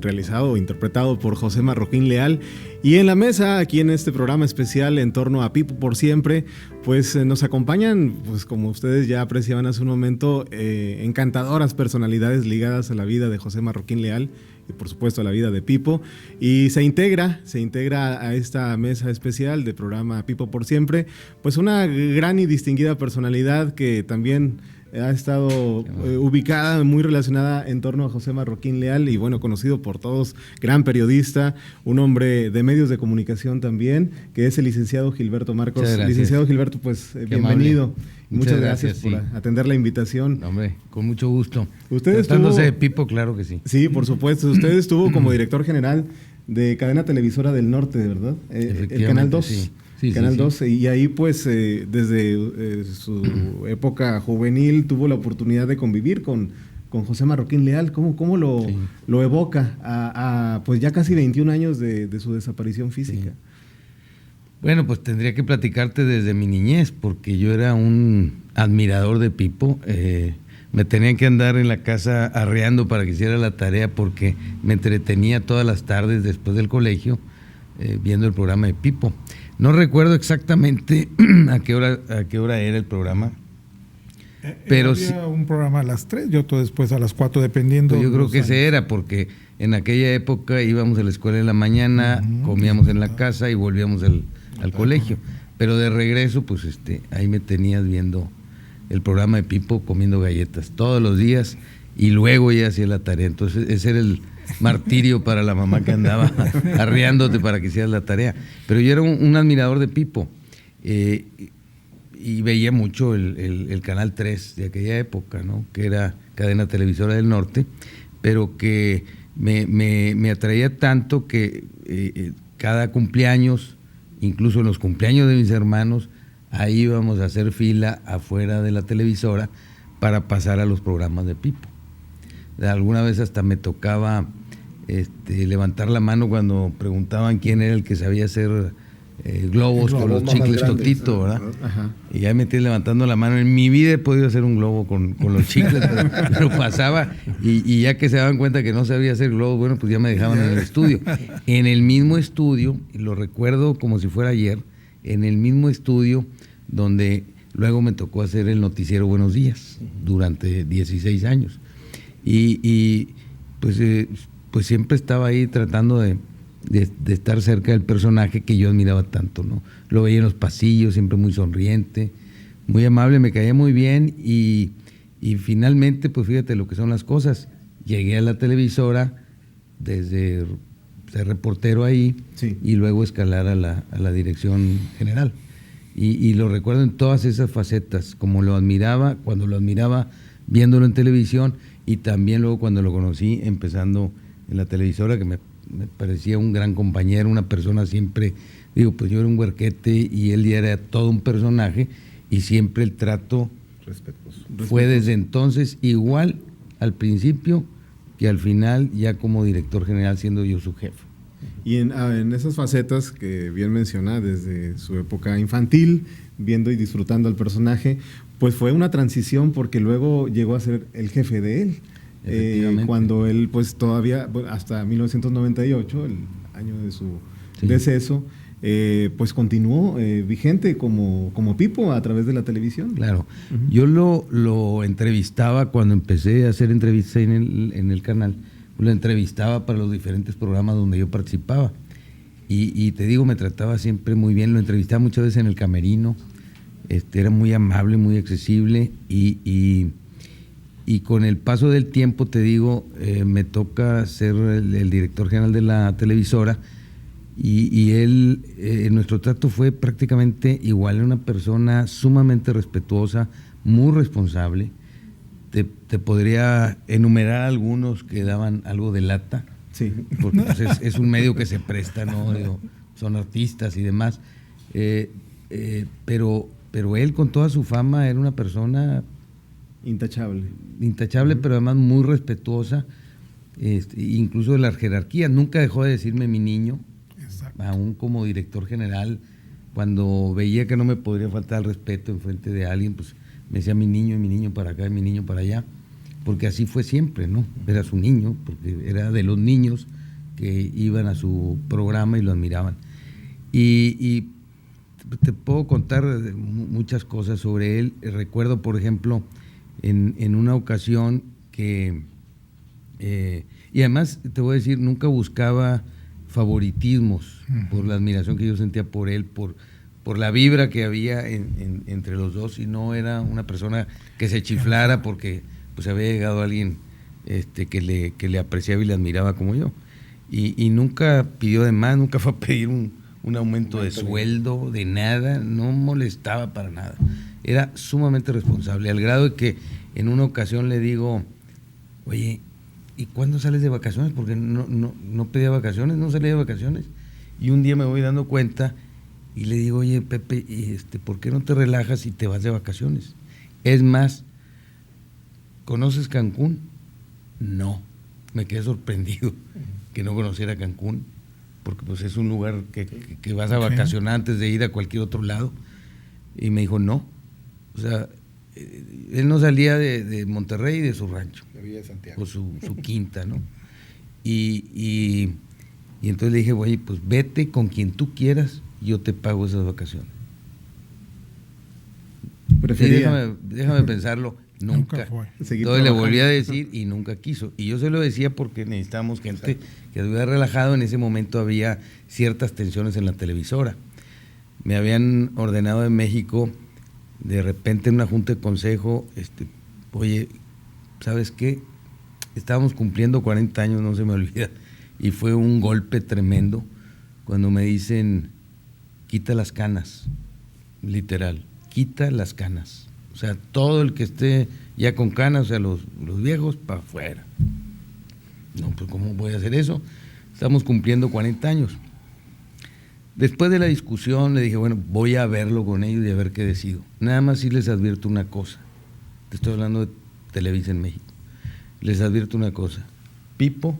realizado o interpretado por José Marroquín Leal. Y en la mesa, aquí en este programa especial en torno a Pipo por Siempre, pues nos acompañan, pues como ustedes ya apreciaban hace un momento, encantadoras personalidades ligadas a la vida de José Marroquín Leal, y por supuesto a la vida de Pipo, y se integra a esta mesa especial del programa Pipo por Siempre, pues una gran y distinguida personalidad que también ha estado ubicada, muy relacionada en torno a José Marroquín Leal, y bueno, conocido por todos, gran periodista, un hombre de medios de comunicación también, que es el licenciado Gilberto Marcos. Licenciado Gilberto, pues bienvenido. Muchas gracias por atender la invitación. Hombre, con mucho gusto. Tratándose de Pipo, claro que sí. Sí, por supuesto. Usted estuvo como director general de Cadena Televisora del Norte, ¿verdad? El Canal 2. Sí. Canal 2, y ahí pues desde su época juvenil tuvo la oportunidad de convivir con José Marroquín Leal. ¿Cómo lo evoca a pues ya casi 21 años de su desaparición física? Sí. Bueno, pues tendría que platicarte desde mi niñez, porque yo era un admirador de Pipo. Me tenían que andar en la casa arreando para que hiciera la tarea, porque me entretenía todas las tardes después del colegio viendo el programa de Pipo. No recuerdo exactamente a qué hora era el programa, pero había un programa a las 3, yo todo después a las 4, dependiendo. Pues yo creo que ese era, porque en aquella época íbamos a la escuela en la mañana, comíamos en la casa y volvíamos al colegio. Pero de regreso, pues ahí me tenías viendo el programa de Pipo, comiendo galletas todos los días, y luego ya hacía la tarea. Entonces ese era el martirio para la mamá que andaba arreándote para que hicieras la tarea. Pero yo era un admirador de Pipo, y veía mucho el Canal 3 de aquella época, ¿no? Que era Cadena Televisora del Norte, pero que me atraía tanto que cada cumpleaños, incluso en los cumpleaños de mis hermanos, ahí íbamos a hacer fila afuera de la televisora para pasar a los programas de Pipo. Alguna vez hasta me tocaba levantar la mano cuando preguntaban quién era el que sabía hacer globos con los chicles Totito, ¿verdad? Ajá. Y ya me metí levantando la mano. En mi vida he podido hacer un globo con los chicles, pero pasaba, y ya que se daban cuenta que no sabía hacer globos, bueno, pues ya me dejaban en el estudio. En el mismo estudio, y lo recuerdo como si fuera ayer, en el mismo estudio donde luego me tocó hacer el noticiero Buenos Días durante 16 años. Y pues siempre estaba ahí tratando de estar cerca del personaje que yo admiraba tanto, ¿no? Lo veía en los pasillos, siempre muy sonriente, muy amable, me caía muy bien, y finalmente, pues fíjate lo que son las cosas. Llegué a la televisora desde ser reportero ahí, sí, y luego escalar a la dirección general. Y lo recuerdo en todas esas facetas, como lo admiraba, cuando lo admiraba viéndolo en televisión, y también luego cuando lo conocí empezando en la televisora, que me parecía un gran compañero, una persona siempre, pues yo era un huerquete y él ya era todo un personaje, y siempre el trato respetuoso fue desde entonces igual al principio que al final, ya como director general, siendo yo su jefe. Y en esas facetas que bien menciona, desde su época infantil, viendo y disfrutando al personaje, pues fue una transición, porque luego llegó a ser el jefe de él. Cuando él, pues todavía, hasta 1998, el año de su deceso, pues continuó vigente como Pipo a través de la televisión. Claro. Uh-huh. Yo lo entrevistaba cuando empecé a hacer entrevistas en el canal. Lo entrevistaba para los diferentes programas donde yo participaba. Y te digo, me trataba siempre muy bien. Lo entrevistaba muchas veces en el camerino. Era muy amable, muy accesible. Y con el paso del tiempo, te digo, me toca ser el director general de la televisora. Y él, nuestro trato fue prácticamente igual. Era una persona sumamente respetuosa, muy responsable. Te podría enumerar algunos que daban algo de lata, sí, porque pues, es un medio que se presta, ¿no? Digo, son artistas y demás, pero él, con toda su fama, era una persona intachable, uh-huh, pero además muy respetuosa, incluso de las jerarquías. Nunca dejó de decirme mi niño. Exacto. Aún como director general, cuando veía que no me podría faltar el respeto en frente de alguien, pues me decía mi niño para acá, mi niño para allá, porque así fue siempre, ¿no? Era su niño, porque era de los niños que iban a su programa y lo admiraban. Y te puedo contar muchas cosas sobre él. Recuerdo, por ejemplo, en una ocasión que Y además, te voy a decir, nunca buscaba favoritismos por la admiración que yo sentía por él, por la vibra que había entre los dos, y no era una persona que se chiflara porque pues había llegado alguien que le apreciaba y le admiraba como yo. Y nunca pidió de más, nunca fue a pedir un aumento de sueldo, de nada, no molestaba para nada. Era sumamente responsable, al grado de que en una ocasión le digo, oye, ¿y cuándo sales de vacaciones? Porque no pedía vacaciones, no salía de vacaciones. Y un día me voy dando cuenta y le digo, oye, Pepe, ¿por qué no te relajas y te vas de vacaciones? Es más, ¿conoces Cancún? No, me quedé sorprendido que no conociera Cancún, porque pues es un lugar que vas a vacacionar antes de ir a cualquier otro lado. Y me dijo, no, o sea, él no salía de Monterrey y de su rancho, de Villa de Santiago, o su quinta, ¿no? Y entonces le dije, oye, pues vete con quien tú quieras, yo te pago esas vacaciones. Déjame pensarlo. Nunca fue. Entonces le volví a decir y nunca quiso. Y yo se lo decía porque necesitábamos gente que estuviera relajado. En ese momento había ciertas tensiones en la televisora. Me habían ordenado en México, de repente en una junta de consejo, oye, ¿sabes qué? Estábamos cumpliendo 40 años, no se me olvida. Y fue un golpe tremendo cuando me dicen, quita las canas, literal, quita las canas. O sea, todo el que esté ya con canas, o sea, los viejos, para afuera. No, pues ¿cómo voy a hacer eso? Estamos cumpliendo 40 años. Después de la discusión le dije, bueno, voy a verlo con ellos y a ver qué decido. Nada más sí les advierto una cosa. Te estoy hablando de Televisa en México. Les advierto una cosa. Pipo,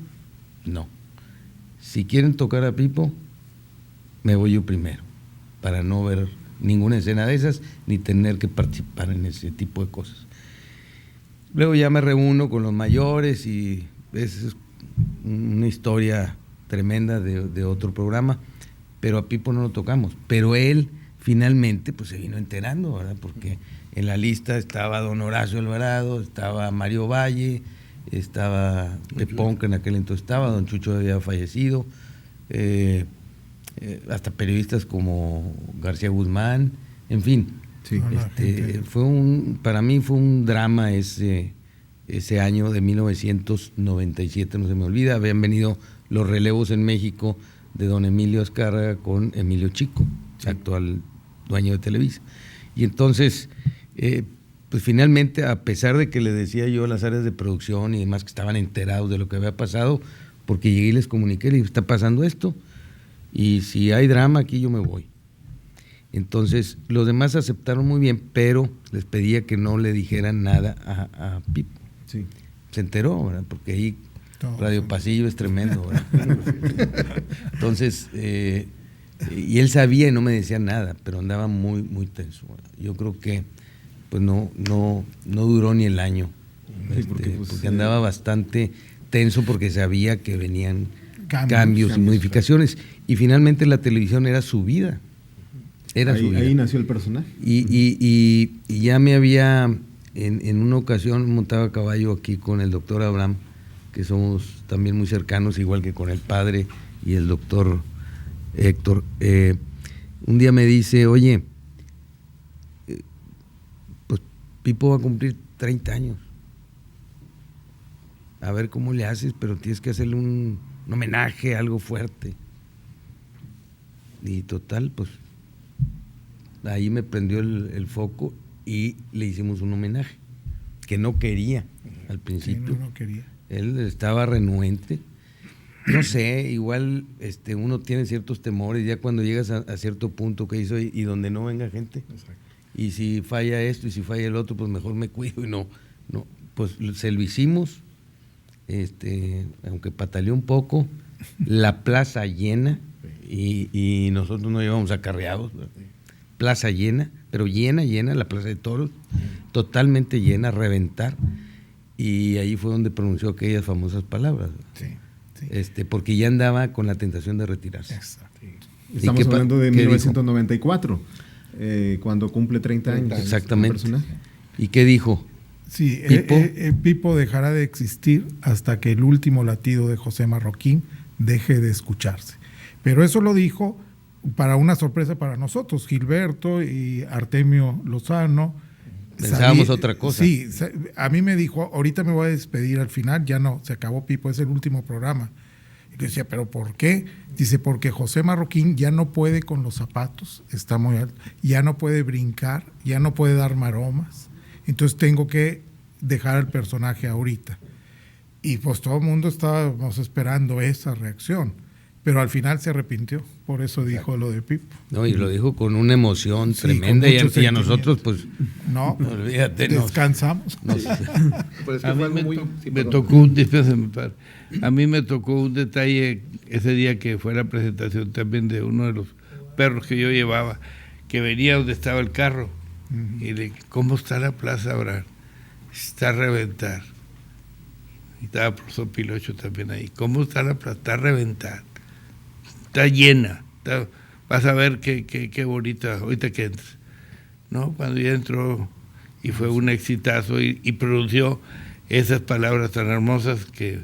no. Si quieren tocar a Pipo, me voy yo primero, para no ver ninguna escena de esas, ni tener que participar en ese tipo de cosas. Luego ya me reúno con los mayores y es una historia tremenda de otro programa, pero a Pipo no lo tocamos. Pero él finalmente pues se vino enterando, ¿verdad? Porque en la lista estaba don Horacio Alvarado, estaba Mario Valle, estaba Pepón, que en aquel entonces estaba, don Chucho había fallecido, hasta periodistas como García Guzmán, en fin. Sí. Para mí fue un drama ese año de 1997, no se me olvida. Habían venido los relevos en México de don Emilio Azcárraga con Emilio Chico, actual dueño de Televisa. Y entonces, pues finalmente, a pesar de que le decía yo a las áreas de producción y demás que estaban enterados de lo que había pasado, porque llegué y les comuniqué, les dije, está pasando esto, y si hay drama aquí yo me voy. Entonces los demás aceptaron muy bien, pero les pedía que no le dijeran nada a Pipo. Sí. Se enteró, ¿verdad? Porque ahí Todo, Radio sí. Pasillo es tremendo, ¿verdad? Entonces, y él sabía y no me decía nada, pero andaba muy, muy tenso, ¿verdad? Yo creo que pues no duró ni el año, Sí, porque andaba bastante tenso porque sabía que venían Cambios, y modificaciones. Y finalmente la televisión era su vida. Era su vida. Ahí nació el personaje. Y ya me había, en una ocasión montaba a caballo aquí con el doctor Abraham, que somos también muy cercanos, igual que con el padre y el doctor Héctor. Un día me dice, oye, pues Pipo va a cumplir 30 años. A ver cómo le haces, pero tienes que hacerle un homenaje, algo fuerte. Y total, pues ahí me prendió el foco y le hicimos un homenaje, que no quería al principio. Sí, no quería. Él estaba renuente. No sé, igual uno tiene ciertos temores ya cuando llegas a cierto punto que hizo y donde no venga gente. Exacto. Y si falla esto y si falla el otro, pues mejor me cuido y no, pues se lo hicimos, aunque pataleó un poco, la plaza llena y nosotros no íbamos acarreados, ¿verdad? Plaza llena, pero llena, la plaza de toros, totalmente llena, a reventar, y ahí fue donde pronunció aquellas famosas palabras, Sí, porque ya andaba con la tentación de retirarse. exacto. Estamos hablando de qué 1994, cuando cumple 30 años. Exactamente. el personaje. ¿Y qué dijo? Sí, ¿Pipo? Pipo dejará de existir hasta que el último latido de José Marroquín deje de escucharse. Pero eso lo dijo para una sorpresa para nosotros, Gilberto y Artemio Lozano. Pensábamos otra cosa. Sí, a mí me dijo, ahorita me voy a despedir al final, ya no, se acabó Pipo, es el último programa. Y yo decía, ¿pero por qué? Dice, porque José Marroquín ya no puede con los zapatos, está muy alto, ya no puede brincar, ya no puede dar maromas, entonces tengo que dejar al personaje ahorita. Y pues todo el mundo estábamos esperando esa reacción, pero al final se arrepintió, por eso dijo lo de Pipo. No, y lo dijo con una emoción Sí, tremenda, con mucho y a nosotros pues No, olvídate, descansamos. A mí me tocó dispénsame, padre. A mí me tocó un detalle ese día que fue la presentación también de uno de los perros que yo llevaba, que venía donde estaba el carro. Y le dije, ¿cómo está la plaza ahora? Está a reventar. Y estaba el profesor Pilocho también ahí. ¿Cómo está la plaza? Está a reventar. Está llena. Vas a ver qué bonita ahorita que entres. ¿No? Cuando ya entró y fue un exitazo y pronunció esas palabras tan hermosas que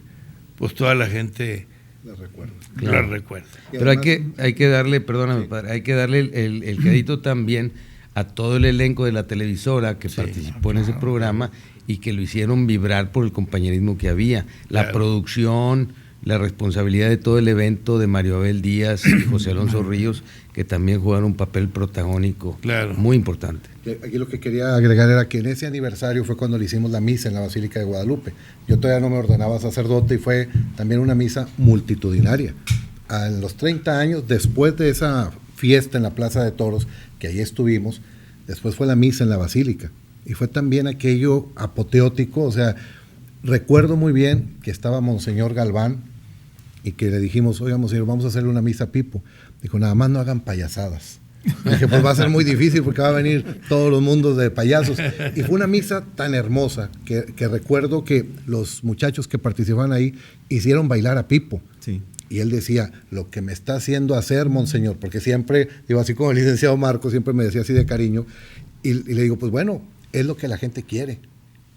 pues toda la gente las recuerda. Pero hay que darle, perdóname, padre, hay que darle el crédito también a todo el elenco de la televisora que participó en ese programa y que lo hicieron vibrar por el compañerismo que había. La producción, la responsabilidad de todo el evento de Mario Abel Díaz y José Alonso Ríos, que también jugaron un papel protagónico muy importante. Aquí lo que quería agregar era que en ese aniversario fue cuando le hicimos la misa en la Basílica de Guadalupe. Yo todavía no me ordenaba sacerdote y fue también una misa multitudinaria. A los 30 años, después de esa fiesta en la Plaza de Toros, que ahí estuvimos, después fue la misa en la Basílica. Y fue también aquello apoteótico, o sea, recuerdo muy bien que estaba Monseñor Galván y que le dijimos, oiga, Monseñor, vamos a hacerle una misa a Pipo. Dijo, nada más no hagan payasadas. Dije, pues va a ser muy difícil porque va a venir todos los mundos de payasos. Y fue una misa tan hermosa que recuerdo que los muchachos que participaban ahí hicieron bailar a Pipo. Sí. Y él decía, lo que me está haciendo hacer, Monseñor, porque siempre, digo, así como el licenciado Marco, siempre me decía así de cariño, y le digo, pues bueno, es lo que la gente quiere.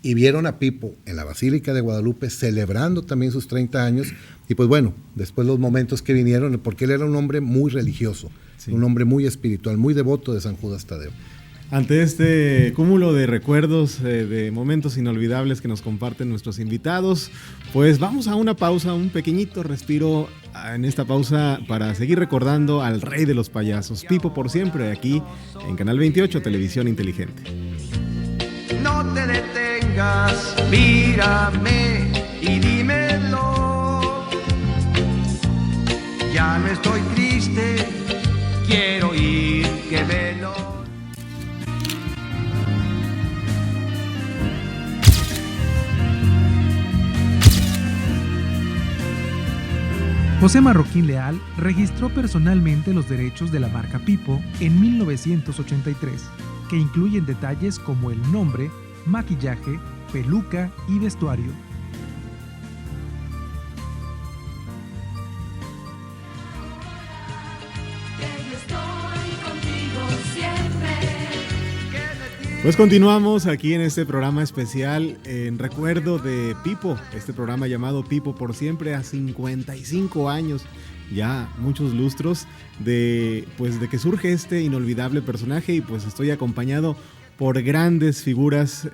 Y vieron a Pipo en la Basílica de Guadalupe celebrando también sus 30 años, y pues bueno, después los momentos que vinieron, porque él era un hombre muy religioso, un hombre muy espiritual, muy devoto de San Judas Tadeo. Ante este cúmulo de recuerdos, de momentos inolvidables que nos comparten nuestros invitados, pues vamos a una pausa, un pequeñito respiro en esta pausa para seguir recordando al rey de los payasos, Pipo por siempre, aquí en Canal 28, Televisión Inteligente. No te detengas, mírame y dímelo. Ya no estoy triste, quiero oír que velo. José Marroquín Leal registró personalmente los derechos de la marca Pipo en 1983, que incluyen detalles como el nombre, maquillaje, peluca y vestuario. Pues continuamos aquí en este programa especial en recuerdo de Pipo, este programa llamado Pipo por siempre, a 55 años, ya muchos lustros de que surge este inolvidable personaje, y pues estoy acompañado por grandes figuras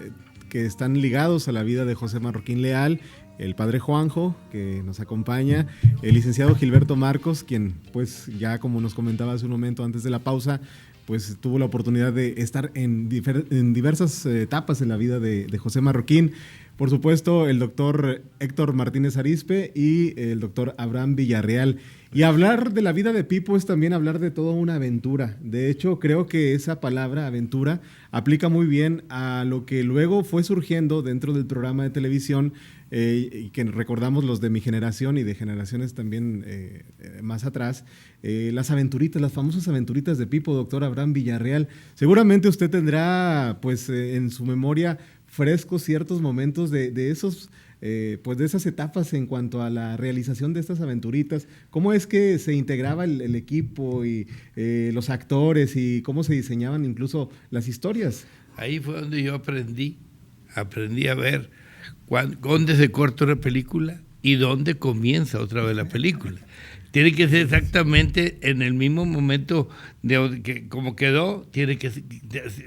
que están ligados a la vida de José Marroquín Leal, el padre Juanjo, que nos acompaña, el licenciado Gilberto Marcos, quien pues ya como nos comentaba hace un momento antes de la pausa, pues tuvo la oportunidad de estar en diversas etapas en la vida de José Marroquín. Por supuesto, el doctor Héctor Martínez Arizpe y el doctor Abraham Villarreal. Y hablar de la vida de Pipo es también hablar de toda una aventura. De hecho, creo que esa palabra aventura aplica muy bien a lo que luego fue surgiendo dentro del programa de televisión, y que recordamos los de mi generación y de generaciones también más atrás, las aventuritas, las famosas aventuritas de Pipo, doctor Abraham Villarreal. Seguramente usted tendrá pues en su memoria frescos ciertos momentos de esos, pues de esas etapas en cuanto a la realización de estas aventuritas. ¿Cómo es que se integraba el equipo y los actores y cómo se diseñaban incluso las historias? Ahí fue donde yo aprendí aprendí a ver dónde se corta una película y dónde comienza otra vez la película. Tiene que ser exactamente en el mismo momento de que como quedó, tiene que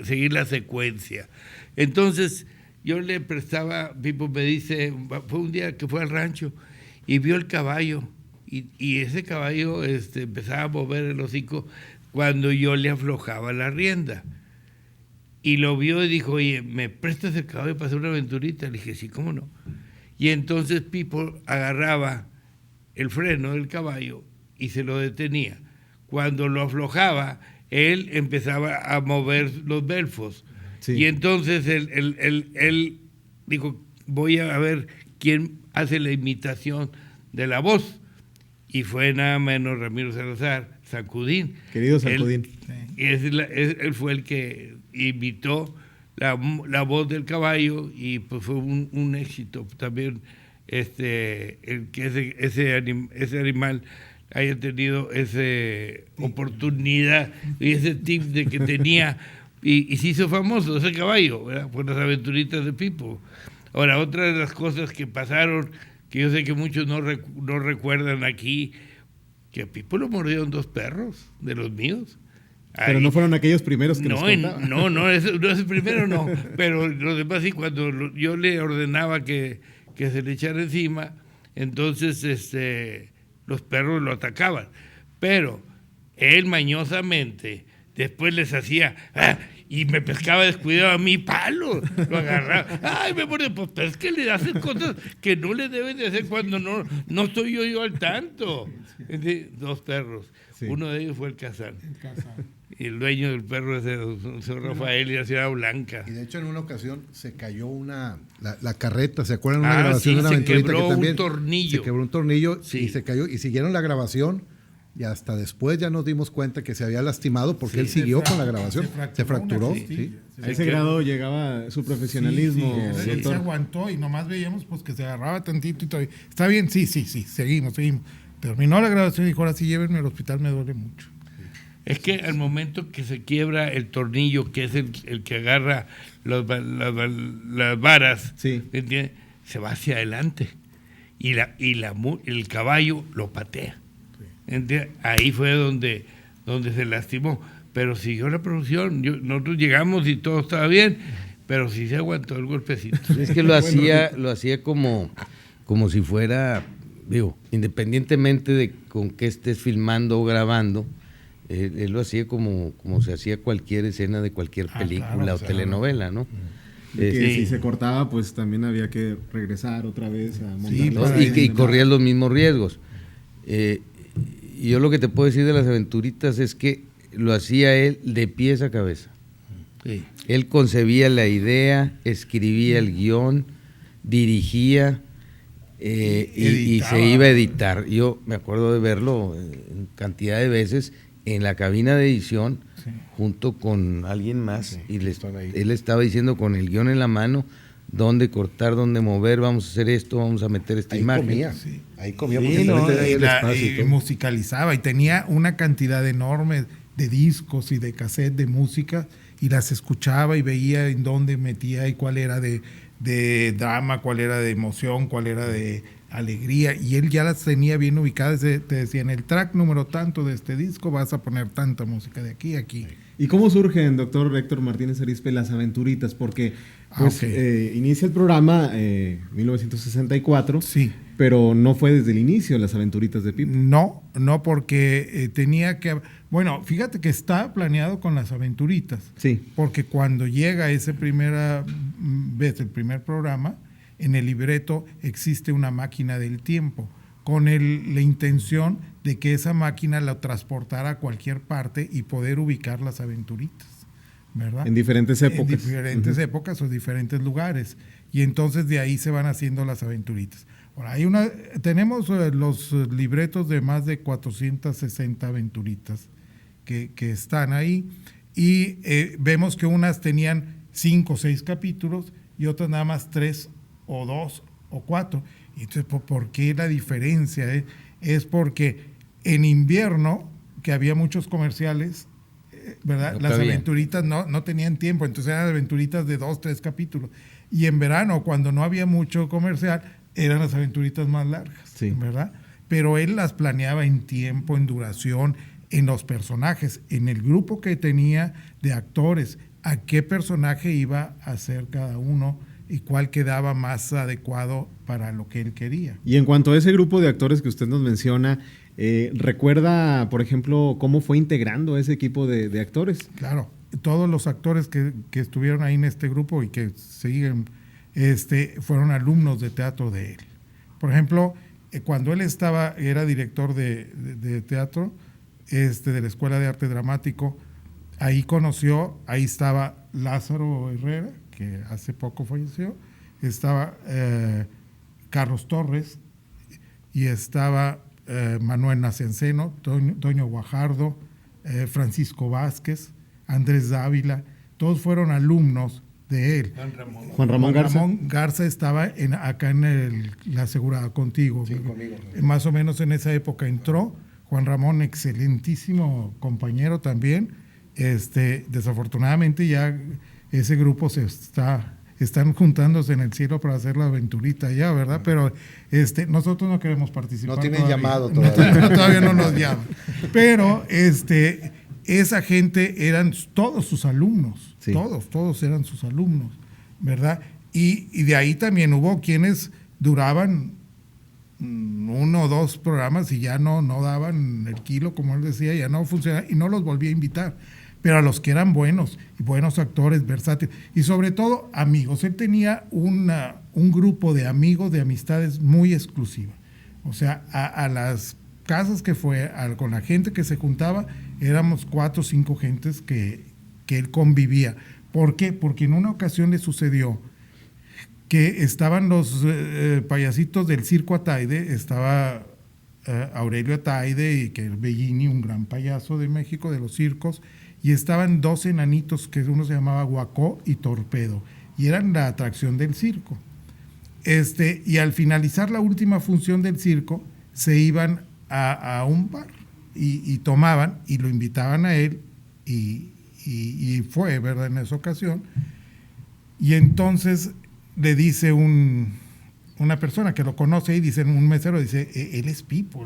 seguir la secuencia. Entonces, yo le prestaba, Pipo me dice, fue un día que fue al rancho y vio el caballo, y ese caballo empezaba a mover el hocico cuando yo le aflojaba la rienda. Y lo vio y dijo, oye, ¿me prestas el caballo para hacer una aventurita? Le dije, sí, ¿cómo no? Y entonces Pipo agarraba el freno del caballo y se lo detenía. Cuando lo aflojaba, él empezaba a mover los belfos. Sí. Y entonces él dijo, voy a ver quién hace la imitación de la voz. Y fue nada menos Ramiro Salazar, Sacudín. Querido Sacudín. Él fue el que imitó la voz del caballo, y pues fue un éxito también el que ese animal haya tenido esa oportunidad y ese tip de que tenía y se hizo famoso ese caballo, ¿verdad? Por las aventuritas de Pipo. Ahora, otra de las cosas que pasaron, que yo sé que muchos no recuerdan aquí, que a Pipo lo mordieron 2 perros de los míos. Pero no fueron aquellos primeros que nos contaban. No, ese primero no, pero los demás sí. Cuando yo le ordenaba que se le echara encima, entonces los perros lo atacaban, pero él mañosamente después les hacía y me pescaba descuidado a mí, palo, lo agarraba, ay, me pone, pues es que le hacen cosas que no le deben de hacer cuando no estoy yo al tanto. 2 perros, sí. Uno de ellos fue el Kazán. Y el dueño del perro es el señor Rafael y la señora Blanca. Y de hecho en una ocasión se cayó la carreta, ¿se acuerdan? Una grabación de una aventurita que también se quebró un tornillo, sí. Y se cayó, y siguieron la grabación, y hasta después ya nos dimos cuenta que se había lastimado porque él siguió con la grabación, se fracturó. Sí. A ese grado llegaba su profesionalismo. Sí, él se aguantó y nomás veíamos pues que se agarraba tantito y todo. Está bien, sí, seguimos. Terminó la grabación y dijo, ahora sí llévenme al hospital, me duele mucho. Es que al momento que se quiebra el tornillo, que es el que agarra las varas, sí. ¿entiendes? Se va hacia adelante y el caballo lo patea. ¿Entiendes? Ahí fue donde se lastimó, pero siguió la producción. Nosotros llegamos y todo estaba bien, pero sí se aguantó el golpecito. Es que lo hacía como si fuera, independientemente de con qué estés filmando o grabando, él lo hacía como se hacía cualquier escena de cualquier película o telenovela, ¿no? Si se cortaba, pues también había que regresar otra vez a montar. Y corría los mismos riesgos. Y yo lo que te puedo decir de las aventuritas es que lo hacía él de pies a cabeza. Sí. Él concebía la idea, escribía el guión, dirigía y se iba a editar. Yo me acuerdo de verlo cantidad de veces en la cabina de edición, sí, junto con alguien más, y él estaba diciendo con el guión en la mano dónde cortar, dónde mover, vamos a hacer esto, vamos a meter esta imagen. Ahí comía y musicalizaba, y tenía una cantidad enorme de discos y de cassette de música, y las escuchaba y veía en dónde metía y cuál era de drama, cuál era de emoción, cuál era de alegría, y él ya las tenía bien ubicadas. Te decía, en el track número tanto de este disco vas a poner tanta música de aquí a aquí. ¿Y cómo surgen, doctor Héctor Martínez Arizpe, las aventuritas? Porque inicia el programa 1964, sí, pero no fue desde el inicio las aventuritas de Pipo. No, porque tenía que... Bueno, fíjate que está planeado con las aventuritas, sí, porque cuando llega esa primera vez, el primer programa, en el libreto existe una máquina del tiempo, con la intención de que esa máquina la transportara a cualquier parte y poder ubicar las aventuritas, ¿verdad? En diferentes épocas. En diferentes épocas o diferentes lugares. Y entonces de ahí se van haciendo las aventuritas. Ahora, tenemos los libretos de más de 460 aventuritas que están ahí, y vemos que unas tenían 5 o 6 capítulos y otras nada más 3 o 2 o 4. Y entonces, ¿por qué la diferencia? Es porque en invierno, que había muchos comerciales, ¿verdad? Las aventuritas no tenían tiempo, entonces eran aventuritas de 2, 3 capítulos. Y en verano, cuando no había mucho comercial, eran las aventuritas más largas, Sí. ¿verdad? Pero él las planeaba en tiempo, en duración, en los personajes, en el grupo que tenía de actores, a qué personaje iba a hacer cada uno y cuál quedaba más adecuado para lo que él quería. Y en cuanto a ese grupo de actores que usted nos menciona, ¿recuerda, por ejemplo, cómo fue integrando ese equipo de actores? Claro, todos los actores que estuvieron ahí en este grupo y que siguen, fueron alumnos de teatro de él. Por ejemplo, cuando él era director de teatro, de la Escuela de Arte Dramático, ahí estaba Lázaro Herrera, que hace poco falleció, estaba Carlos Torres y estaba Manuel Nacenceno, Toño Guajardo, Francisco Vázquez, Andrés Dávila, todos fueron alumnos de él. Juan Ramón Garza. Ramón Garza estaba acá en La Asegurada Contigo. Sí, conmigo. Más o menos en esa época entró. Juan Ramón, excelentísimo compañero también. Desafortunadamente ya ese grupo están juntándose en el cielo para hacer la aventurita ya, ¿verdad? Pero nosotros no queremos participar. No tienen todavía. llamado todavía. Todavía no nos llaman. Pero esa gente eran todos sus alumnos, Sí. todos eran sus alumnos, ¿verdad? Y de ahí también hubo quienes duraban 1 o 2 programas y ya no daban el kilo, como él decía, ya no funcionaba y no los volví a invitar. Pero a los que eran buenos actores, versátiles y sobre todo amigos. Él tenía un grupo de amigos, de amistades muy exclusiva. O sea, a las casas que fue, con la gente que se juntaba, éramos 4 o 5 gentes que él convivía. ¿Por qué? Porque en una ocasión le sucedió que estaban los payasitos del Circo Ataide, estaba Aurelio Ataide y que Bellini, un gran payaso de México, de los circos, y estaban 2 enanitos, que uno se llamaba Guacó y Torpedo, y eran la atracción del circo. Y al finalizar la última función del circo, se iban a un bar y tomaban y lo invitaban a él y fue, ¿verdad?, en esa ocasión. Y entonces le dice una persona que lo conoce y dice, un mesero, dice, él es Pipo.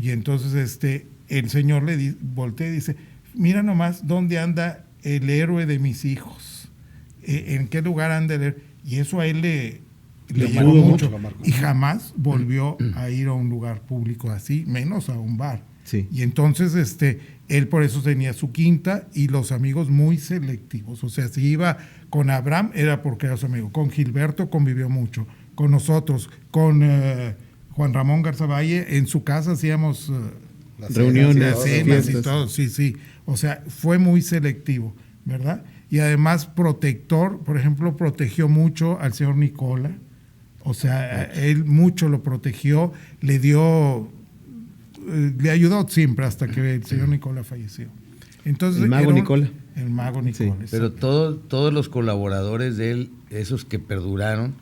Y entonces el señor le voltea y dice, mira nomás dónde anda el héroe de mis hijos, en qué lugar anda el héroe. Y eso a él le llegó mucho. Y jamás volvió a ir a un lugar público así, menos a un bar. Sí. Y entonces él por eso tenía su quinta y los amigos muy selectivos. O sea, si iba con Abraham era porque era su amigo. Con Gilberto convivió mucho. Con nosotros, con Juan Ramón Garza Valle, en su casa hacíamos reuniones, cenas y fiestas. todo. Sí. O sea, fue muy selectivo, ¿verdad? Y además protector, por ejemplo, protegió mucho al señor Nicola. O sea, él mucho lo protegió, le ayudó siempre hasta que el señor Nicola falleció. Entonces, El mago Nicola. El mago Nicola. Sí, Pero todos los colaboradores de él, esos que perduraron,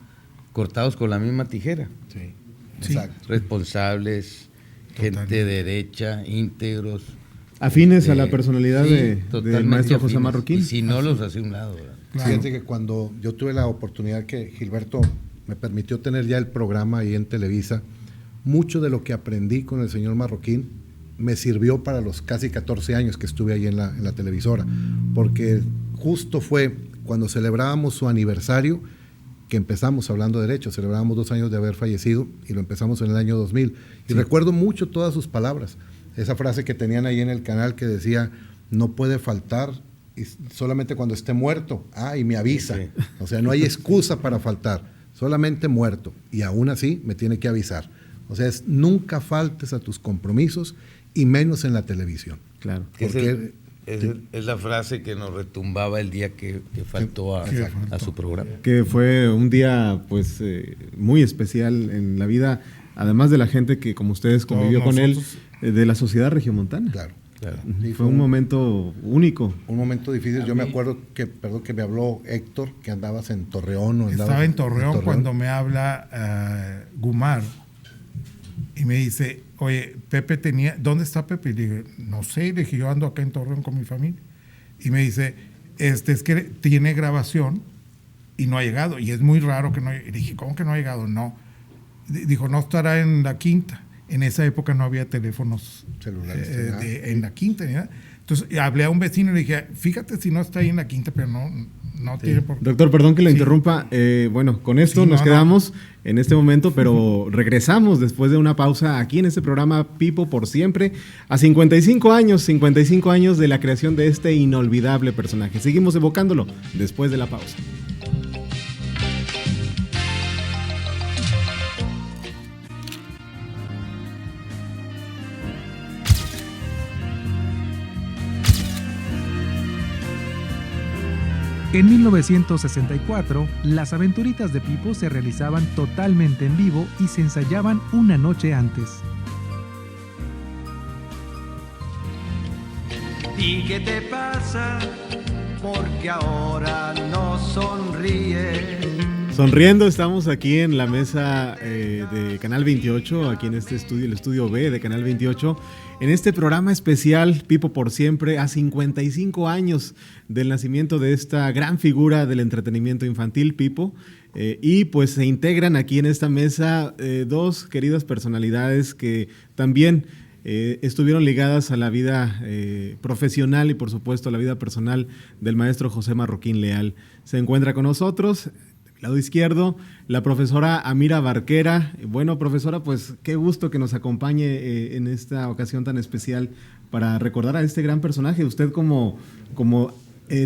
cortados con la misma tijera. Sí, Sí. exacto. Responsables, gente derecha, íntegros. Afines a la personalidad sí, del totalmente maestro José afines. Marroquín. Y si no, los hace un lado, ¿verdad? Claro. Fíjense que cuando yo tuve la oportunidad que Gilberto me permitió tener ya el programa ahí en Televisa, mucho de lo que aprendí con el señor Marroquín me sirvió para los casi 14 años que estuve ahí en la televisora, porque justo fue cuando celebrábamos su aniversario que empezamos hablando de derecho, celebrábamos 2 años de haber fallecido y lo empezamos en el año 2000. Y recuerdo mucho todas sus palabras, esa frase que tenían ahí en el canal que decía, no puede faltar y solamente cuando esté muerto, y me avisa. Sí. O sea, no hay excusa para faltar, solamente muerto y aún así me tiene que avisar. O sea, nunca faltes a tus compromisos y menos en la televisión. Claro. Porque Es la frase que nos retumbaba el día que faltó a su programa. Que fue un día pues muy especial en la vida, además de la gente que como ustedes convivió con él, de la sociedad regiomontana. claro. Y fue un momento único. Un momento difícil. Yo me acuerdo que me habló Héctor, que andabas en Torreón. Estaba en Torreón cuando me habla Gumar y me dice, oye, Pepe ¿dónde está Pepe? Y le dije, no sé, le dije, yo ando acá en Torreón con mi familia. Y me dice, es que tiene grabación y no ha llegado, y es muy raro que no haya. Y dije, ¿cómo que no ha llegado? No. Dijo, no estará en la quinta. En esa época no había teléfonos celulares en la quinta ni nada. Entonces hablé a un vecino y le dije, fíjate si no está ahí en la quinta, pero no tiene por qué. Doctor, perdón que lo interrumpa. Bueno, con esto nos quedamos en este momento, pero regresamos después de una pausa aquí en este programa Pipo por Siempre, a 55 años de la creación de este inolvidable personaje. Seguimos evocándolo después de la pausa. En 1964, las aventuritas de Pipo se realizaban totalmente en vivo y se ensayaban una noche antes. ¿Y qué te pasa? Porque ahora no sonríes. Sonriendo, estamos aquí en la mesa de Canal 28, aquí en este estudio, el estudio B de Canal 28, en este programa especial Pipo por Siempre, a 55 años del nacimiento de esta gran figura del entretenimiento infantil, Pipo, y pues se integran aquí en esta mesa dos queridas personalidades que también estuvieron ligadas a la vida profesional y por supuesto a la vida personal del maestro José Marroquín Leal. Se encuentra con nosotros, lado izquierdo, la profesora Amira Barquera. Bueno, profesora, pues qué gusto que nos acompañe en esta ocasión tan especial para recordar a este gran personaje. Usted como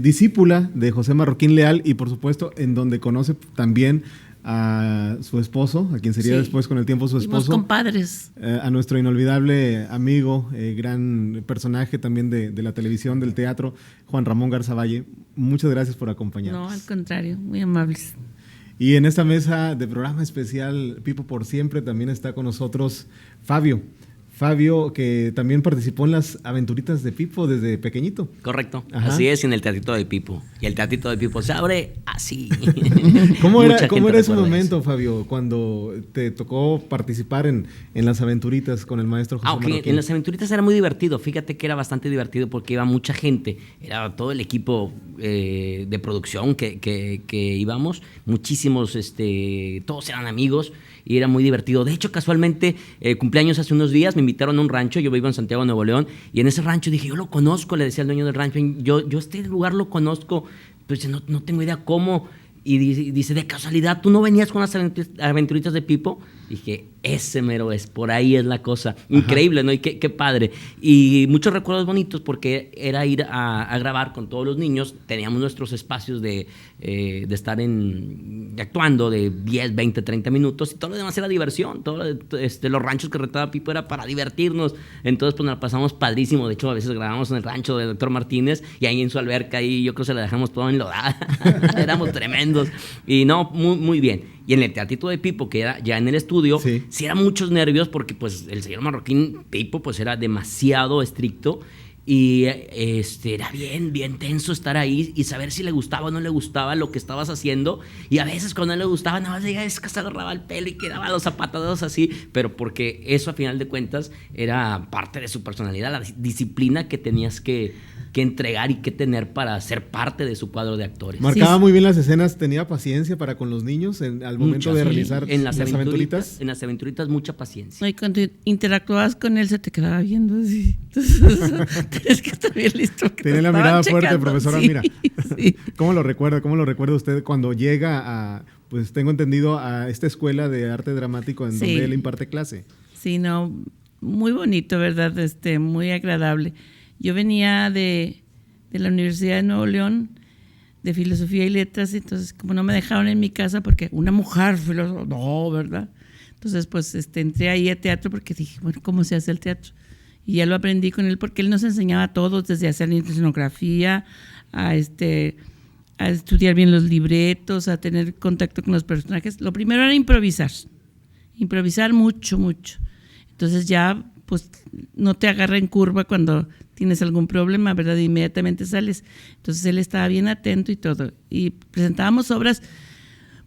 discípula de José Marroquín Leal y por supuesto en donde conoce también a su esposo, a quien sería después con el tiempo su esposo. Fuimos compadres. A nuestro inolvidable amigo, gran personaje también de la televisión, del teatro, Juan Ramón Garza Valle. Muchas gracias por acompañarnos. No, al contrario, muy amables. Y en esta mesa de programa especial Pipo por Siempre también está con nosotros Fabio. Fabio, que también participó en las aventuritas de Pipo desde pequeñito. Correcto, Ajá. Así es, en el teatrito de Pipo. Y el teatrito de Pipo se abre así. ¿Cómo era ese momento, Fabio, cuando te tocó participar en las aventuritas con el maestro José Marroquín? En las aventuritas era muy divertido. Fíjate que era bastante divertido porque iba mucha gente. Era todo el equipo de producción que íbamos. Muchísimos, todos eran amigos y era muy divertido. De hecho, casualmente, cumpleaños hace unos días, me invitaron a un rancho. Yo vivo en Santiago, Nuevo León, y en ese rancho dije, yo lo conozco, le decía al dueño del rancho, yo este lugar lo conozco, pero no tengo idea cómo. Y dice, de casualidad, ¿tú no venías con las aventuritas de Pipo? Dije, ese mero es, por ahí es la cosa. Increíble, ¿no? Y qué padre. Y muchos recuerdos bonitos porque era ir a grabar con todos los niños. Teníamos nuestros espacios de estar actuando de 10, 20, 30 minutos y todo lo demás era diversión. Los ranchos que retaba Pipo era para divertirnos. Entonces, pues nos la pasamos padrísimo. De hecho, a veces grabamos en el rancho del Dr. Martínez y ahí en su alberca, ahí yo creo que se la dejamos todo enlodada. Éramos tremendos. Y no, muy, muy bien. Y en el teatrito de Pipo, que era ya en el estudio, sí eran muchos nervios porque pues el señor Marroquín Pipo pues era demasiado estricto y era bien tenso estar ahí y saber si le gustaba o no le gustaba lo que estabas haciendo. Y a veces cuando no le gustaba, nada más llegaba, es que se agarraba el pelo y quedaba los zapatados así, pero porque eso a final de cuentas era parte de su personalidad, la disciplina que tenías que entregar y que tener para ser parte de su cuadro de actores. Marcaba muy bien las escenas, tenía paciencia para con los niños al momento de realizar las aventuritas. En las aventuritas mucha paciencia. Y cuando interactuabas con él se te quedaba viendo así. Entonces, tienes que estar bien listo. Tiene la mirada fuerte, profesora Mira. Sí. ¿Cómo lo recuerda usted cuando llega pues tengo entendido, a esta escuela de arte dramático en donde él imparte clase? Sí, no, muy bonito, ¿verdad? Muy agradable. Yo venía de la Universidad de Nuevo León, de Filosofía y Letras, entonces como no me dejaron en mi casa porque una mujer filósofa, no, ¿verdad? Entonces pues entré ahí a teatro porque dije, bueno, ¿cómo se hace el teatro? Y ya lo aprendí con él porque él nos enseñaba a todos, desde hacer escenografía, a estudiar bien los libretos, a tener contacto con los personajes. Lo primero era improvisar mucho. Entonces ya pues no te agarra en curva cuando tienes algún problema, ¿verdad? Inmediatamente sales. Entonces él estaba bien atento y todo. Y presentábamos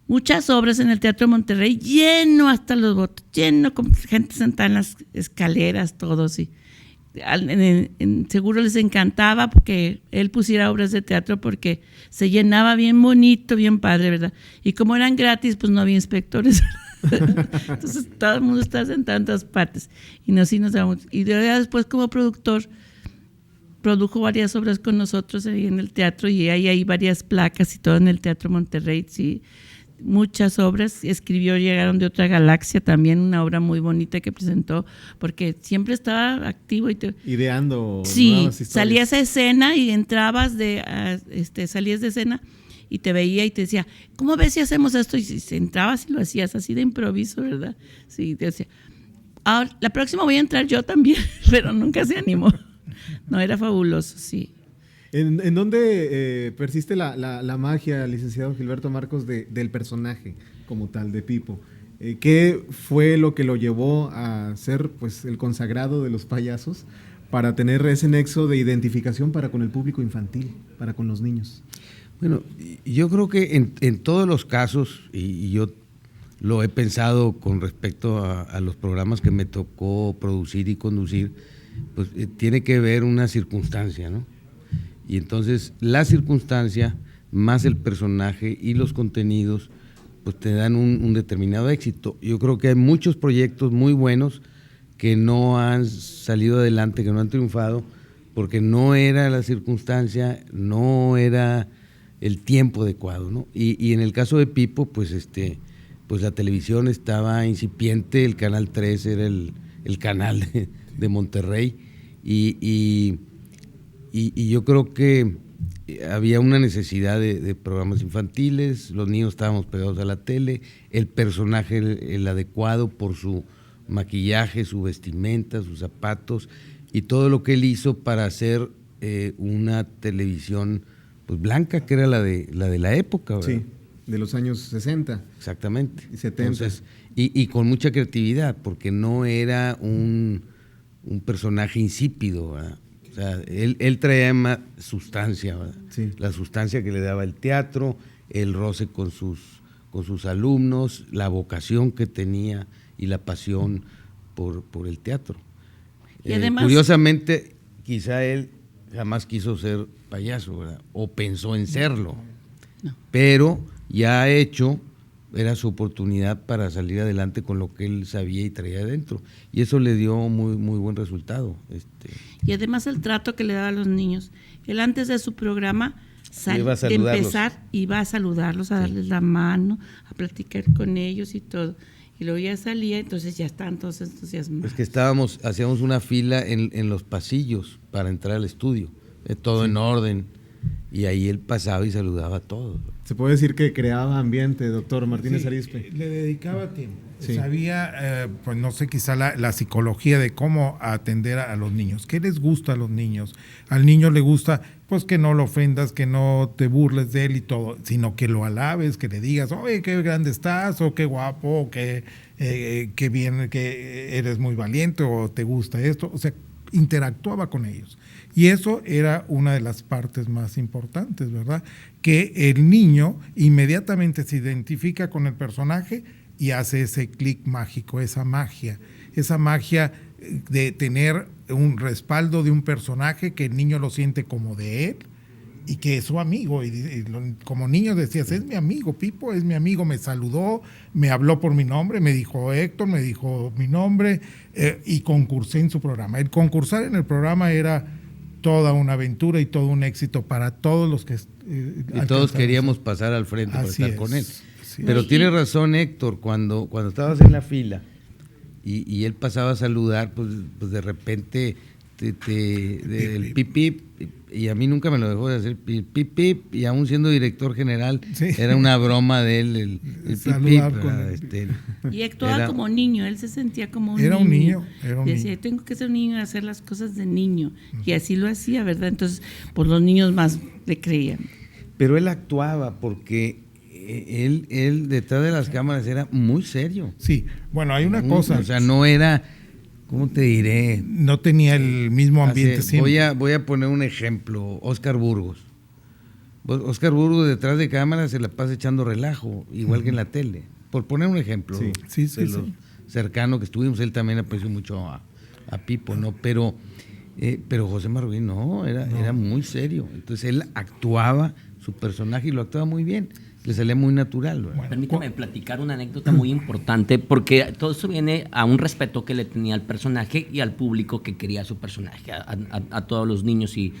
muchas obras en el Teatro Monterrey, lleno hasta los botos, lleno con gente sentada en las escaleras, todo así. seguro les encantaba porque él pusiera obras de teatro porque se llenaba bien bonito, bien padre, ¿verdad? Y como eran gratis, pues no había inspectores. Entonces todo el mundo está en tantas partes. Sí nos damos. Y después como productor produjo varias obras con nosotros ahí en el teatro y ahí hay varias placas y todo en el Teatro Monterrey, sí. Muchas obras, escribió Llegaron de otra galaxia, también una obra muy bonita que presentó, porque siempre estaba activo. Ideando. Sí, salías a escena y entrabas salías de escena y te veía y te decía, ¿cómo ves si hacemos esto? Y entrabas y lo hacías así de improviso, ¿verdad? Sí, te decía, ahora, la próxima voy a entrar yo también, pero nunca se animó. No, era fabuloso, sí. ¿En dónde persiste la magia, licenciado Gilberto Marcos, del personaje como tal, de Pipo? ¿Qué fue lo que lo llevó a ser pues, el consagrado de los payasos para tener ese nexo de identificación para con el público infantil, para con los niños? Bueno, yo creo que en todos los casos, y yo lo he pensado con respecto a los programas que me tocó producir y conducir, pues tiene que ver una circunstancia, ¿no? Y entonces la circunstancia más el personaje y los contenidos pues te dan un determinado éxito. Yo creo que hay muchos proyectos muy buenos que no han salido adelante, que no han triunfado, porque no era la circunstancia, no era el tiempo adecuado, ¿no? Y en el caso de Pipo, pues la televisión estaba incipiente, el Canal 3 era el canal de Monterrey, y yo creo que había una necesidad de programas infantiles, los niños estábamos pegados a la tele, el personaje el adecuado por su maquillaje, su vestimenta, sus zapatos y todo lo que él hizo para hacer una televisión pues blanca, que era la de la época, ¿verdad? Sí, de los años 60. Exactamente. Y 70. Entonces, y con mucha creatividad, porque no era un personaje insípido, ¿verdad? O sea, él traía más sustancia, ¿verdad? Sí. La sustancia que le daba el teatro, el roce con sus alumnos, la vocación que tenía y la pasión por el teatro. Y además, curiosamente, quizá él jamás quiso ser payaso, ¿verdad? O pensó en serlo, no. Pero ya hecho, era su oportunidad para salir adelante con lo que él sabía y traía adentro. Y eso le dio muy, muy buen resultado. Y además el trato que le daba a los niños. Él antes de su programa, de empezar, iba a saludarlos, a darles la mano, a platicar con ellos y todo. Y luego ya salía, entonces ya estaban todos entusiasmados. Es que hacíamos una fila en los pasillos para entrar al estudio, todo en orden. Y ahí él pasaba y saludaba a todos. Se puede decir que creaba ambiente, doctor Martínez Arizpe. Le dedicaba tiempo. Sí. Sabía, pues no sé, quizá la psicología de cómo atender a los niños. ¿Qué les gusta a los niños? Al niño le gusta, pues que no lo ofendas, que no te burles de él y todo, sino que lo alabes, que le digas, oye, qué grande estás, o qué guapo, o qué bien, que eres muy valiente, o te gusta esto. O sea, interactuaba con ellos. Y eso era una de las partes más importantes, ¿verdad? Que el niño inmediatamente se identifica con el personaje y hace ese clic mágico, esa magia de tener un respaldo de un personaje que el niño lo siente como de él y que es su amigo. Y como niño decías, es mi amigo, Pipo es mi amigo, me saludó, me habló por mi nombre, me dijo Héctor, me dijo mi nombre, y concursé en su programa. El concursar en el programa era toda una aventura y todo un éxito para todos los que... y todos queríamos pasar al frente para estar con él. Pero tiene razón Héctor, cuando estabas en la fila y él pasaba a saludar, pues de repente el pip pip, y a mí nunca me lo dejó de hacer pip pip, y aún siendo director general, era una broma de él el pip pip. Y actuaba como niño, él se sentía como un niño. Decía, tengo que ser un niño y hacer las cosas de niño, y así lo hacía, ¿verdad? Entonces, pues los niños más le creían. Pero él actuaba porque él detrás de las cámaras era muy serio. Sí, bueno, hay una cosa. O sea, no era... ¿Cómo te diré? No tenía el mismo ambiente siempre. Voy a poner un ejemplo. Óscar Burgos. Óscar Burgos detrás de cámara se la pasa echando relajo, igual que en la tele. Por poner un ejemplo. Sí. Cercano que estuvimos, él también apreció mucho a Pipo, ¿no? Pero Pero José Marroquín no, era muy serio. Entonces él actuaba su personaje y lo actuaba muy bien. Le salía muy natural. Bueno, permítame platicar una anécdota muy importante, porque todo eso viene a un respeto que le tenía al personaje y al público que quería su personaje, a todos los niños y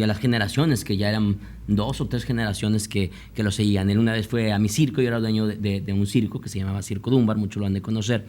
a las generaciones, que ya eran 2 o 3 generaciones que lo seguían. Él una vez fue a mi circo, yo era dueño de un circo que se llamaba Circo Dunbar, muchos lo han de conocer.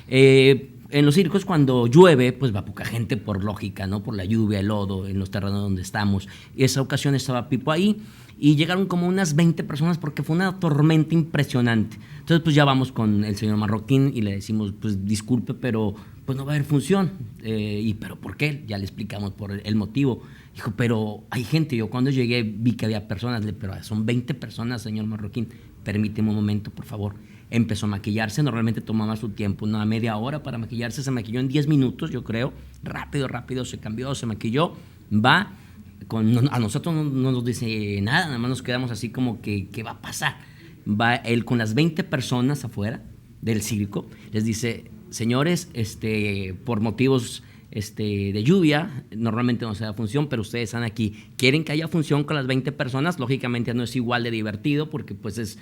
En los circos, cuando llueve, pues va poca gente por lógica, ¿no? Por la lluvia, el lodo, en los terrenos donde estamos. Y esa ocasión estaba Pipo ahí y llegaron como unas 20 personas porque fue una tormenta impresionante. Entonces, pues ya vamos con el señor Marroquín y le decimos, pues disculpe, pero pues no va a haber función. ¿Pero por qué? Ya le explicamos por el motivo. Dijo, pero hay gente. Yo cuando llegué vi que había personas. Pero son 20 personas, señor Marroquín. Permíteme un momento, por favor. Empezó a maquillarse, normalmente tomaba su tiempo, una media hora para maquillarse, se maquilló en 10 minutos, yo creo, rápido, se cambió, se maquilló, va, a nosotros no nos dice nada más nos quedamos así como que, ¿qué va a pasar? Va él con las 20 personas afuera del circo, les dice, señores, por motivos de lluvia, normalmente no se da función, pero ustedes están aquí, quieren que haya función con las 20 personas, lógicamente no es igual de divertido porque pues es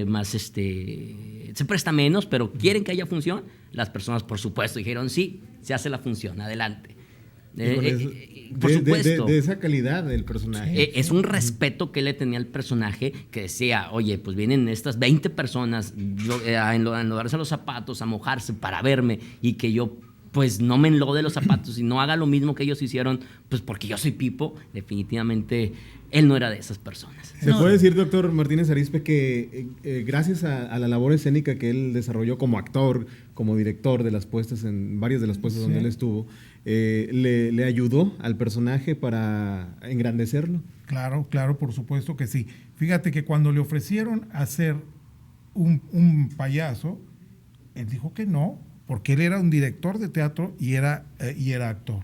más, se presta menos, pero quieren que haya función, las personas por supuesto dijeron sí, se hace la función, adelante. Por supuesto. De esa calidad del personaje. Es un respeto que le tenía al personaje, que decía, oye, pues vienen estas 20 personas a enlodarse los zapatos, a mojarse para verme y que yo pues no me enlode los zapatos y no haga lo mismo que ellos hicieron, pues porque yo soy Pipo. Definitivamente él no era de esas personas. ¿Se puede decir, doctor Martínez Arizpe, que gracias a la labor escénica que él desarrolló como actor, como director de las puestas, en varias de las puestas donde él estuvo, le ayudó al personaje para engrandecerlo? Claro, por supuesto que sí. Fíjate que cuando le ofrecieron hacer un payaso, él dijo que no, porque él era un director de teatro y era actor.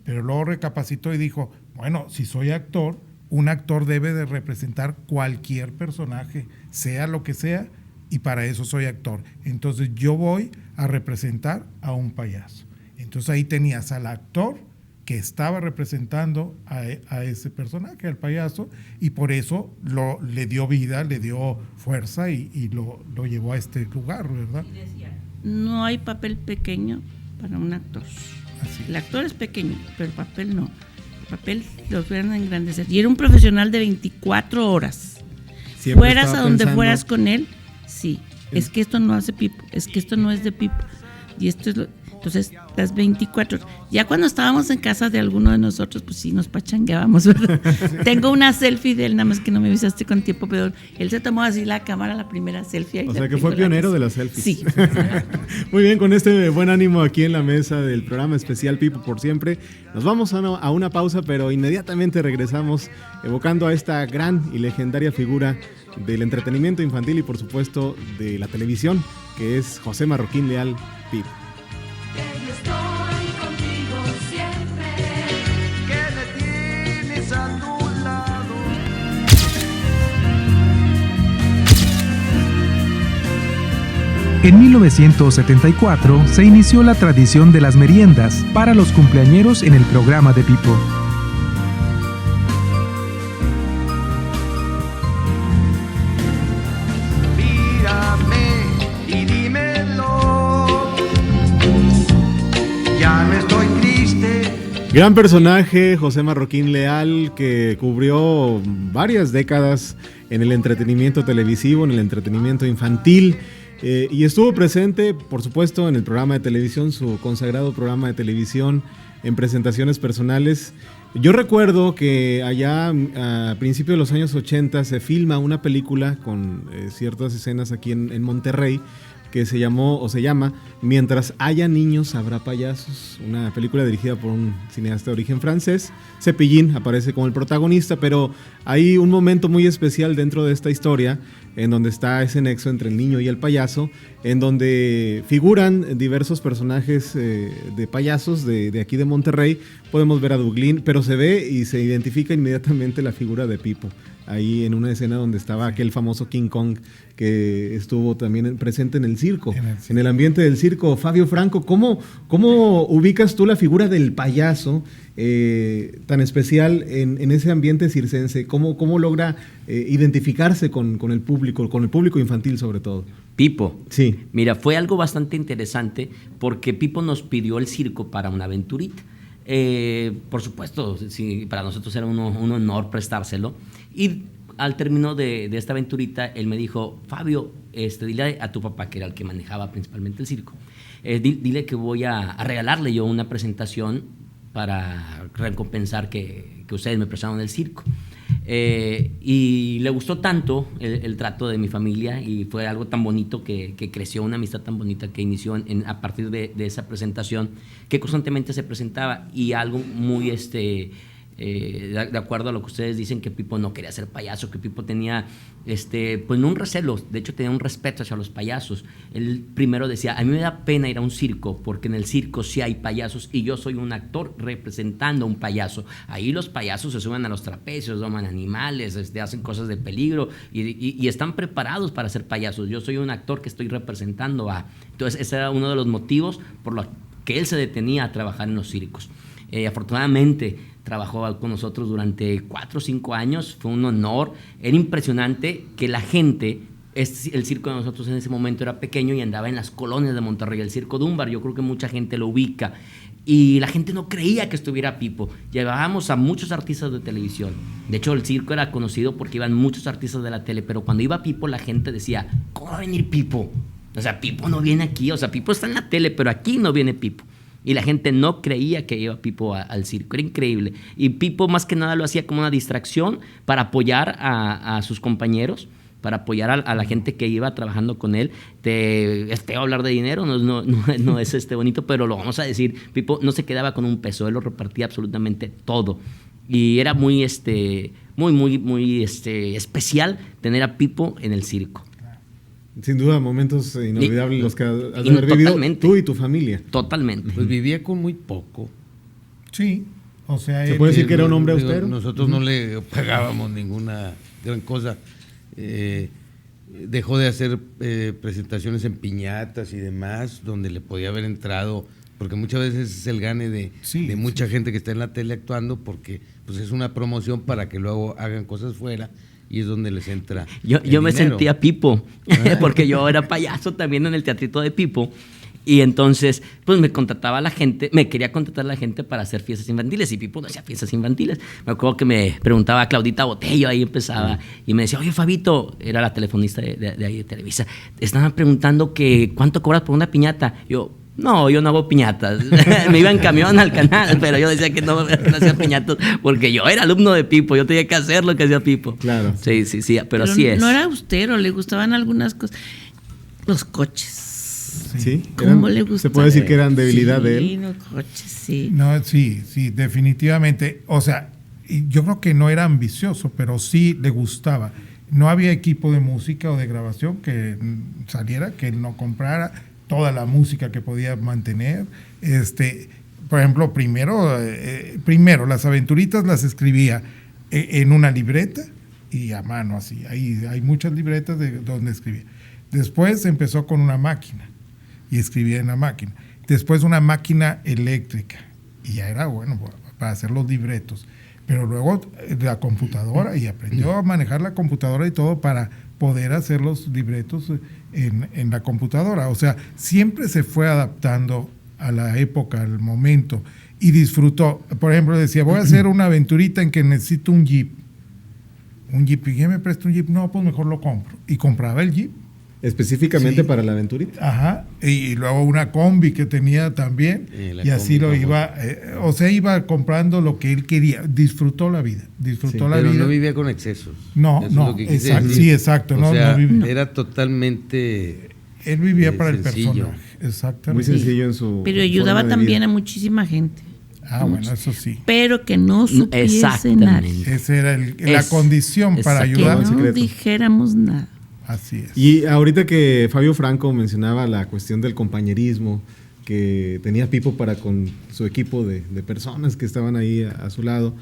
Pero luego recapacitó y dijo, bueno, si soy actor, un actor debe de representar cualquier personaje, sea lo que sea, y para eso soy actor. Entonces yo voy a representar a un payaso. Entonces ahí tenías al actor que estaba representando a ese personaje, al payaso, y por eso le dio vida, le dio fuerza y lo llevó a este lugar, ¿verdad? No hay papel pequeño para un actor. El actor es pequeño, pero el papel no. El papel lo van a engrandecer. Y era un profesional de 24 horas. Siempre fueras a donde fueras con él, sí. Es que esto no hace Pipo, es que esto no es de Pipo. Y esto es entonces, las 24 horas. Ya cuando estábamos en casa de alguno de nosotros, pues sí, nos pachangueábamos, ¿verdad? Tengo una selfie de él, nada más que no me avisaste con tiempo, pero él se tomó así la cámara, la primera selfie. O sea que fue pionero de las selfies. Sí. Muy bien, con este buen ánimo aquí en la mesa del programa especial Pipo por Siempre, nos vamos a una pausa, pero inmediatamente regresamos evocando a esta gran y legendaria figura del entretenimiento infantil y por supuesto de la televisión, que es José Marroquín Leal, Pipo. En 1974 se inició la tradición de las meriendas para los cumpleañeros en el programa de Pipo. Mírame y dímelo, ya no estoy triste. Gran personaje, José Marroquín Leal, que cubrió varias décadas en el entretenimiento televisivo, en el entretenimiento infantil. Y estuvo presente, por supuesto, en el programa de televisión, su consagrado programa de televisión, en presentaciones personales. Yo recuerdo que allá a principios de los años 80 se filma una película con ciertas escenas aquí en Monterrey, que se llama Mientras haya niños habrá payasos, una película dirigida por un cineasta de origen francés. Cepillín aparece como el protagonista, pero hay un momento muy especial dentro de esta historia en donde está ese nexo entre el niño y el payaso, en donde figuran diversos personajes de payasos de aquí de Monterrey. Podemos ver a Duglín, pero se ve y se identifica inmediatamente la figura de Pipo. Ahí en una escena donde estaba aquel famoso King Kong que estuvo también presente en el circo, en el ambiente del circo. Fabio Franco, ¿cómo ubicas tú la figura del payaso tan especial en ese ambiente circense? ¿Cómo logra identificarse con el público infantil sobre todo? Pipo. Sí. Mira, fue algo bastante interesante porque Pipo nos pidió el circo para una aventurita. Por supuesto, sí, para nosotros era un honor prestárselo. Y al término de esta aventurita, él me dijo, Fabio, dile a tu papá, que era el que manejaba principalmente el circo, dile que voy a regalarle yo una presentación para recompensar que ustedes me prestaron el circo. Y le gustó tanto el trato de mi familia y fue algo tan bonito que creció, una amistad tan bonita que inició a partir de esa presentación, que constantemente se presentaba. Y algo muy de acuerdo a lo que ustedes dicen, que Pipo no quería ser payaso, que Pipo tenía pues no un recelo, de hecho tenía un respeto hacia los payasos. Él primero decía, a mí me da pena ir a un circo porque en el circo sí hay payasos y yo soy un actor representando a un payaso. Ahí los payasos se suben a los trapecios, doman animales, hacen cosas de peligro y están preparados para ser payasos. Yo soy un actor que estoy representando a... Entonces ese era uno de los motivos por los que él se detenía a trabajar en los circos. Afortunadamente trabajó con nosotros durante 4 o 5 años, fue un honor, era impresionante que la gente, el circo de nosotros en ese momento era pequeño y andaba en las colonias de Monterrey, el Circo Dunbar, yo creo que mucha gente lo ubica, y la gente no creía que estuviera Pipo. Llevábamos a muchos artistas de televisión, de hecho el circo era conocido porque iban muchos artistas de la tele, pero cuando iba Pipo la gente decía, ¿cómo va a venir Pipo? O sea, Pipo no viene aquí, o sea, Pipo está en la tele, pero aquí no viene Pipo. Y la gente no creía que iba Pipo al circo, era increíble. Y Pipo más que nada lo hacía como una distracción para apoyar a sus compañeros, para apoyar a la gente que iba trabajando con él. Es feo hablar de dinero, no es bonito, pero lo vamos a decir. Pipo no se quedaba con un peso, él lo repartía absolutamente todo. Y era muy especial tener a Pipo en el circo. Sin duda, momentos inolvidables los que has de haber vivido tú y tu familia. Totalmente. Pues vivía con muy poco. Sí, o sea... ¿Se puede decir que era un hombre austero? Nosotros no le pagábamos ninguna gran cosa. Dejó de hacer presentaciones en piñatas y demás, donde le podía haber entrado, porque muchas veces es el gane de mucha gente que está en la tele actuando, porque pues es una promoción para que luego hagan cosas fuera. Y es donde les entra yo me sentía Pipo, porque yo era payaso también en el teatrito de Pipo. Y entonces, pues me contrataba la gente, me quería contratar la gente para hacer fiestas infantiles. Y Pipo no hacía fiestas infantiles. Me acuerdo que me preguntaba a Claudita Botello, ahí empezaba, y me decía, oye, Fabito, era la telefonista de ahí de Televisa, estaban preguntando que cuánto cobras por una piñata. No, yo no hago piñatas. Me iba en camión al canal, pero yo decía que no hacía piñatas porque yo era alumno de Pipo, yo tenía que hacer lo que hacía Pipo. Claro. Sí, pero así es. No era austero, le gustaban algunas cosas. Los coches. Sí. ¿Cómo le gustaban? ¿Se puede decir que eran debilidad de él? Sí, los coches, sí. No, sí, definitivamente. O sea, yo creo que no era ambicioso, pero sí le gustaba. No había equipo de música o de grabación que saliera, que él no comprara toda la música que podía mantener. Por ejemplo, primero las aventuritas las escribía en una libreta y a mano así. Ahí hay muchas libretas de donde escribía. Después empezó con una máquina y escribía en la máquina. Después una máquina eléctrica y ya era bueno para hacer los libretos. Pero luego la computadora, y aprendió a manejar la computadora y todo para poder hacer los libretos en la computadora. O sea, siempre se fue adaptando a la época, al momento, y disfrutó. Por ejemplo, decía, voy a hacer una aventurita en que necesito un Jeep. ¿Y quién me presta un Jeep? No, pues mejor lo compro. Y compraba el Jeep. Específicamente para la aventurita. Ajá, y luego una combi que tenía también, y así lo iba, iba comprando lo que él quería, disfrutó la vida, pero no vivía con excesos. No, exacto. Era totalmente... Él vivía para sencillo. El personaje, exactamente. Muy sencillo en su... Pero ayudaba también a muchísima gente. Bueno, eso sí. Pero que no supiese nada. Esa era la condición para ayudar. Que no dijéramos nada. Así es. Y ahorita que Fabio Franco mencionaba la cuestión del compañerismo que tenía Pipo para con su equipo de personas que estaban ahí a su lado,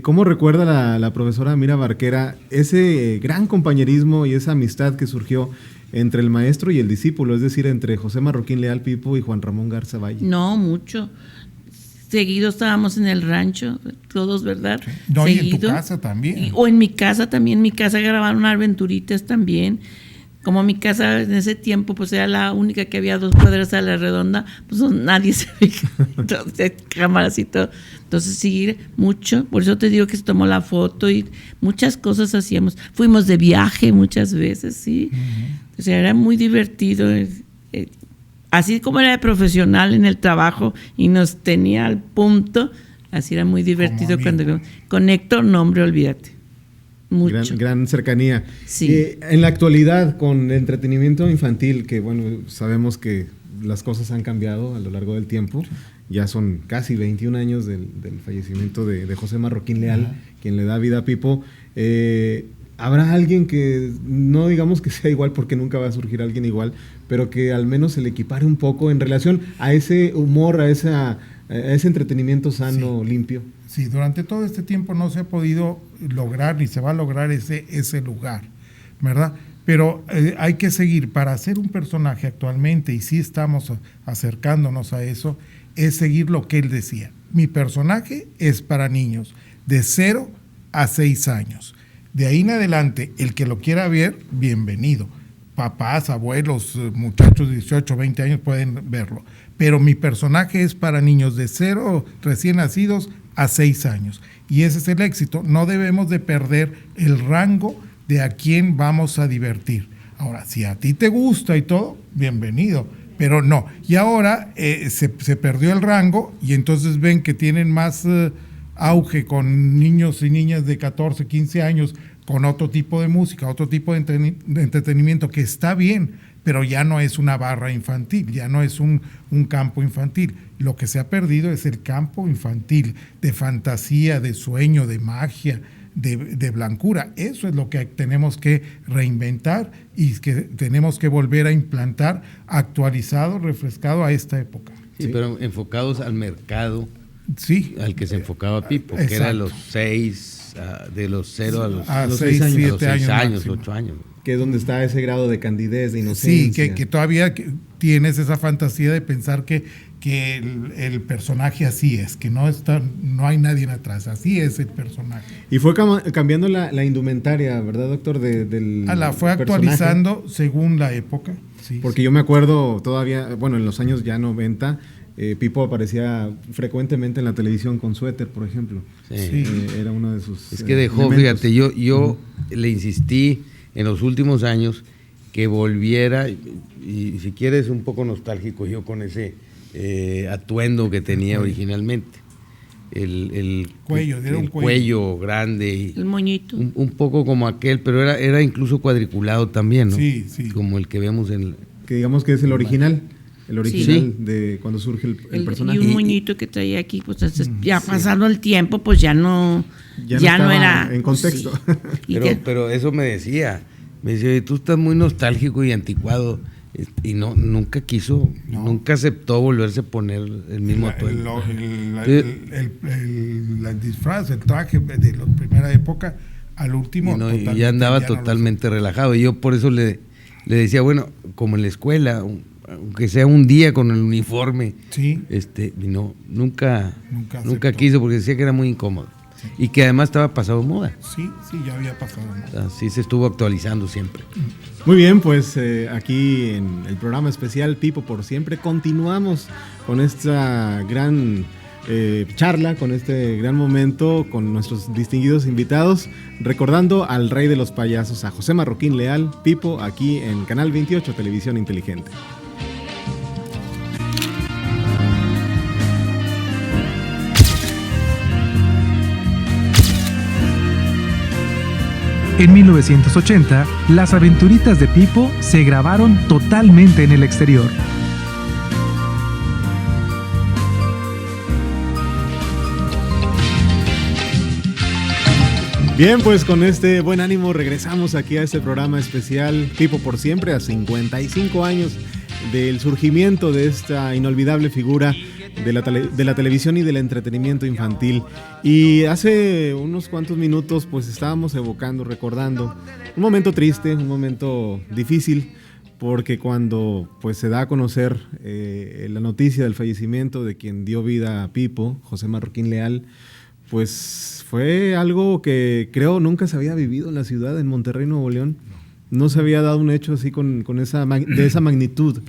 ¿Cómo recuerda la profesora Mira Barquera ese gran compañerismo y esa amistad que surgió entre el maestro y el discípulo, es decir, entre José Marroquín Leal Pipo y Juan Ramón Garza Valle? No, mucho. Seguido estábamos en el rancho, todos, ¿verdad? Sí. No, seguido. y en tu casa también. O en mi casa también. En mi casa grabaron aventuritas también. Como mi casa en ese tiempo pues era la única que había 2 cuadras a la redonda, pues nadie se veía, entonces, cámaras y todo. Entonces sí, mucho, por eso te digo que se tomó la foto y muchas cosas hacíamos. Fuimos de viaje muchas veces, sí. O sea, era muy divertido. Así como era de profesional en el trabajo y nos tenía al punto, así era muy divertido cuando con Héctor, no, hombre, olvídate. Mucho. Gran cercanía. Sí. En la actualidad, con el entretenimiento infantil, que bueno, sabemos que las cosas han cambiado a lo largo del tiempo, ya son casi 21 años del fallecimiento de José Marroquín Leal, quien le da vida a Pipo. ¿Habrá alguien que, no digamos que sea igual, porque nunca va a surgir alguien igual, pero que al menos se le equipare un poco en relación a ese humor, a ese entretenimiento sano, limpio? Sí, durante todo este tiempo no se ha podido lograr ni se va a lograr ese lugar, ¿verdad? Pero hay que seguir. Para hacer un personaje actualmente, y sí estamos acercándonos a eso, es seguir lo que él decía. Mi personaje es para niños de 0 a 6 años. De ahí en adelante, el que lo quiera ver, bienvenido. Papás, abuelos, muchachos de 18, 20 años pueden verlo. Pero mi personaje es para niños de 0 recién nacidos a 6 años. Y ese es el éxito. No debemos de perder el rango de a quién vamos a divertir. Ahora, si a ti te gusta y todo, bienvenido. Pero no. Y ahora se perdió el rango y entonces ven que tienen más auge con niños y niñas de 14, 15 años con otro tipo de música, otro tipo de entretenimiento que está bien, pero ya no es una barra infantil, ya no es un campo infantil. Lo que se ha perdido es el campo infantil, de fantasía, de sueño, de magia, de blancura. Eso es lo que tenemos que reinventar y que tenemos que volver a implantar, actualizado, refrescado a esta época. Sí, pero enfocados al mercado, sí, al que se enfocaba Pipo, exacto, que era los 6, de los 0 a los 6 años, 7 años, 8 años. Que es donde está ese grado de candidez, de inocencia. Sí, que todavía tienes esa fantasía de pensar que el personaje así es, que no hay nadie atrás, así es el personaje. Y fue cambiando la indumentaria, ¿verdad, doctor? La fue actualizando según la época. Sí, porque yo me acuerdo todavía, bueno, en los años ya 90, Pipo aparecía frecuentemente en la televisión con suéter, por ejemplo. Sí. Era uno de sus Es que dejó, elementos. fíjate, yo le insistí en los últimos años que volviera, y si quieres un poco nostálgico yo con ese atuendo que tenía originalmente. El cuello, era un cuello grande. Y el moñito. Un poco como aquel, pero era incluso cuadriculado también, ¿no? Sí, sí. Como el que vemos en... Que digamos que es el original. El original Sí. de cuando surge el personaje. Y un moñito que traía aquí, pues ya pasando el tiempo, pues ya no era en contexto. Sí. Pero eso me decía, tú estás muy nostálgico y anticuado, y nunca quiso, nunca aceptó volverse a poner el mismo atuendo. El disfraz, el traje de la primera época al último. Y ya andaba totalmente relajado. Y yo por eso le decía, bueno, como en la escuela, aunque sea un día con el uniforme, sí. Y no, nunca quiso, porque decía que era muy incómodo. Sí. Y que además estaba pasado de moda. Sí, ya había pasado de moda. Así se estuvo actualizando siempre. Muy bien, pues aquí en el programa especial Pipo por Siempre continuamos con esta gran charla, con este gran momento, con nuestros distinguidos invitados, recordando al rey de los payasos, a José Marroquín Leal, Pipo, aquí en Canal 28, Televisión Inteligente. En 1980, las aventuritas de Pipo se grabaron totalmente en el exterior. Bien, pues con este buen ánimo regresamos aquí a este programa especial Pipo por Siempre, a 55 años del surgimiento de esta inolvidable figura de la televisión y del entretenimiento infantil. Y hace unos cuantos minutos pues estábamos evocando, recordando un momento triste, un momento difícil, porque cuando pues se da a conocer la noticia del fallecimiento de quien dio vida a Pipo, José Marroquín Leal, pues fue algo que creo nunca se había vivido en la ciudad, en Monterrey, Nuevo León. No se había dado un hecho así de esa magnitud.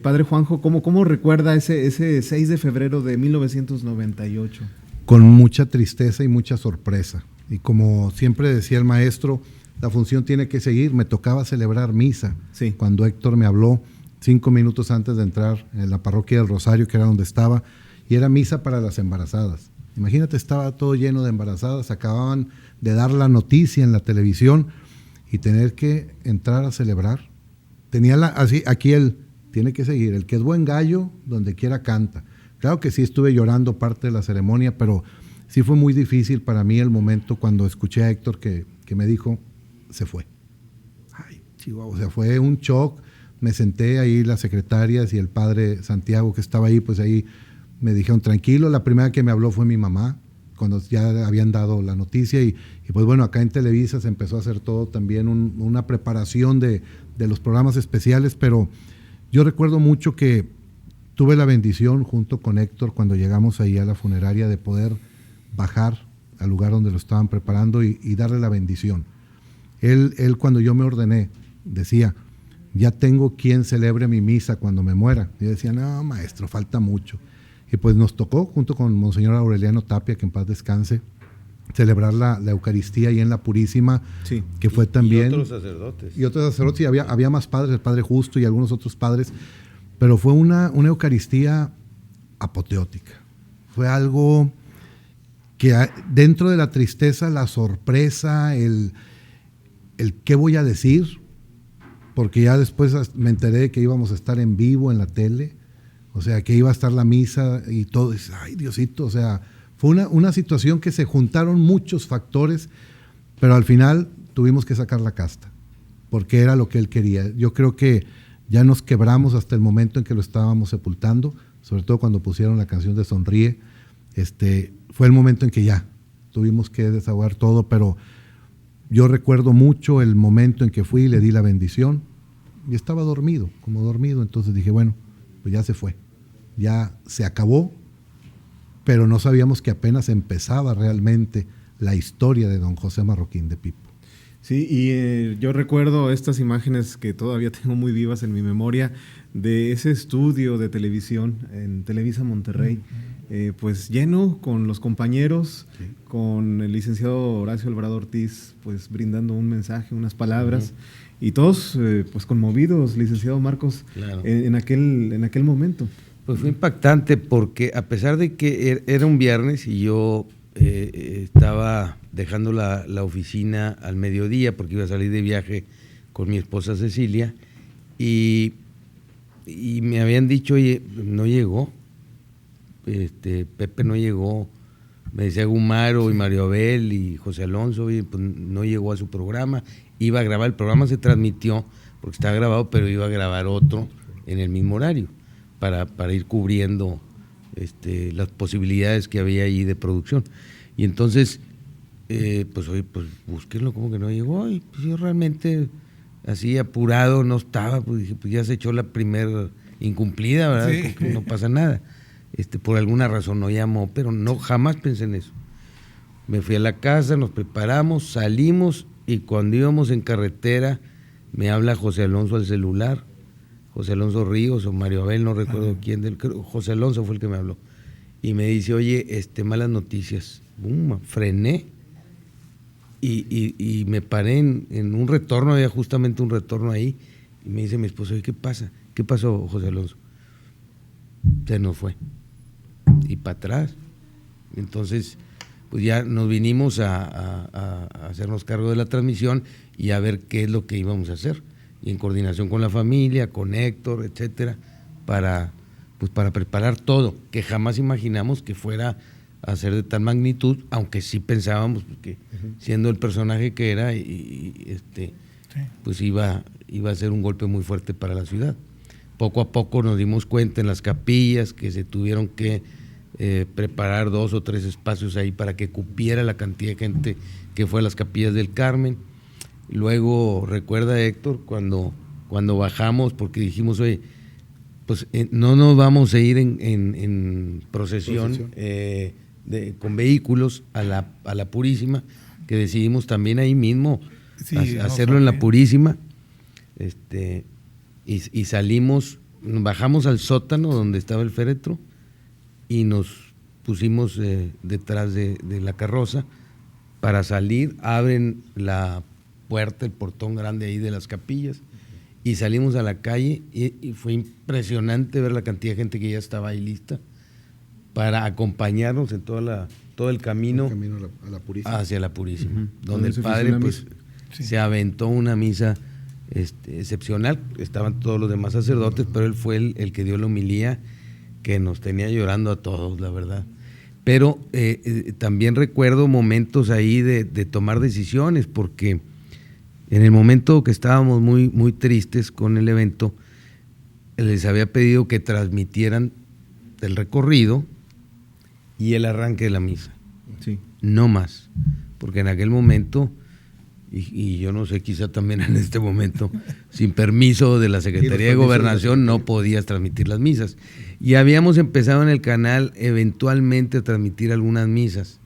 Padre Juanjo, ¿cómo recuerda ese 6 de febrero de 1998? Con mucha tristeza y mucha sorpresa. Y como siempre decía el maestro, la función tiene que seguir. Me tocaba celebrar misa. Sí. Cuando Héctor me habló 5 minutos antes de entrar en la parroquia del Rosario, que era donde estaba, y era misa para las embarazadas. Imagínate, estaba todo lleno de embarazadas, acababan de dar la noticia en la televisión y tener que entrar a celebrar. Tenía aquí tiene que seguir, el que es buen gallo, donde quiera canta. Claro que sí estuve llorando parte de la ceremonia, pero sí fue muy difícil para mí el momento cuando escuché a Héctor que me dijo, se fue. Ay, chihuahua, o sea, fue un shock. Me senté ahí, las secretarias y el padre Santiago que estaba ahí, pues ahí me dijeron, tranquilo. La primera que me habló fue mi mamá, cuando ya habían dado la noticia y pues bueno, acá en Televisa se empezó a hacer todo también una preparación de los programas especiales, pero yo recuerdo mucho que tuve la bendición junto con Héctor cuando llegamos ahí a la funeraria de poder bajar al lugar donde lo estaban preparando y darle la bendición. Él cuando yo me ordené decía, ya tengo quien celebre mi misa cuando me muera. Y yo decía, no maestro, falta mucho. Y pues nos tocó junto con Monseñor Aureliano Tapia, que en paz descanse, celebrar la Eucaristía ahí en la Purísima, sí, que fue también... Y otros sacerdotes. Y otros sacerdotes, y había más padres, el Padre Justo y algunos otros padres, pero fue una Eucaristía apoteótica. Fue algo que dentro de la tristeza, la sorpresa, el qué voy a decir, porque ya después me enteré de que íbamos a estar en vivo en la tele, o sea, que iba a estar la misa y todo, y, ay Diosito, o sea... Fue una situación que se juntaron muchos factores, pero al final tuvimos que sacar la casta, porque era lo que él quería. Yo creo que ya nos quebramos hasta el momento en que lo estábamos sepultando, sobre todo cuando pusieron la canción de Sonríe. Fue el momento en que ya tuvimos que desahogar todo, pero yo recuerdo mucho el momento en que fui y le di la bendición, y estaba dormido, entonces dije, bueno, pues ya se fue, ya se acabó, pero no sabíamos que apenas empezaba realmente la historia de don José Marroquín de Pipo. Sí, y yo recuerdo estas imágenes que todavía tengo muy vivas en mi memoria de ese estudio de televisión en Televisa Monterrey, pues lleno con los compañeros, sí, con el licenciado Horacio Alvarado Ortiz, pues brindando un mensaje, unas palabras, y todos pues conmovidos, licenciado Marcos, claro, en aquel momento. Pues fue impactante porque a pesar de que era un viernes y yo estaba dejando la oficina al mediodía porque iba a salir de viaje con mi esposa Cecilia y me habían dicho, oye, no llegó, Pepe no llegó, me decía Gumaro y Mario Abel y José Alonso, oye, pues no llegó a su programa, iba a grabar, el programa se transmitió porque estaba grabado, pero iba a grabar otro en el mismo horario. Para ir cubriendo las posibilidades que había ahí de producción. Y entonces, pues búsquenlo, como que no llegó. Y pues yo realmente, así apurado, no estaba, pues dije, pues ya se echó la primera incumplida, ¿verdad? Sí. Porque no pasa nada. Por alguna razón no llamó, pero no, jamás pensé en eso. Me fui a la casa, nos preparamos, salimos, y cuando íbamos en carretera, me habla José Alonso al celular, José Alonso Ríos o Mario Abel, no recuerdo quién, José Alonso fue el que me habló, y me dice, oye, malas noticias. Frené y me paré en un retorno, había justamente un retorno ahí, y me dice mi esposo, oye, ¿qué pasa? ¿Qué pasó, José Alonso? Se nos fue, y para atrás. Entonces, pues ya nos vinimos a hacernos cargo de la transmisión y a ver qué es lo que íbamos a hacer, y en coordinación con la familia, con Héctor, etcétera, para preparar todo, que jamás imaginamos que fuera a ser de tal magnitud, aunque sí pensábamos que siendo el personaje que era, pues iba a ser un golpe muy fuerte para la ciudad. poco a poco nos dimos cuenta en las capillas que se tuvieron que preparar 2 o 3 espacios ahí para que cupiera la cantidad de gente que fue a las capillas del Carmen. Luego, recuerda, Héctor, cuando bajamos, porque dijimos, oye, pues no nos vamos a ir en procesión con vehículos a la Purísima, que decidimos también ahí mismo hacerlo en la Purísima, y salimos, bajamos al sótano donde estaba el féretro y nos pusimos detrás de la carroza para salir. Abren la puerta, el portón grande ahí de las capillas, y salimos a la calle y fue impresionante ver la cantidad de gente que ya estaba ahí lista para acompañarnos en todo el camino a la Purísima. Hacia la Purísima, donde el padre pues se aventó una misa excepcional. Estaban todos los demás sacerdotes, pero él fue el que dio la homilía, que nos tenía llorando a todos, la verdad. Pero también recuerdo momentos ahí de tomar decisiones, porque en el momento que estábamos muy, muy tristes con el evento, les había pedido que transmitieran el recorrido y el arranque de la misa. Sí. No más, porque en aquel momento, y yo no sé, quizá también en este momento, sin permiso de la Secretaría de Gobernación, no podías transmitir las misas. Y habíamos empezado en el canal eventualmente a transmitir algunas misas,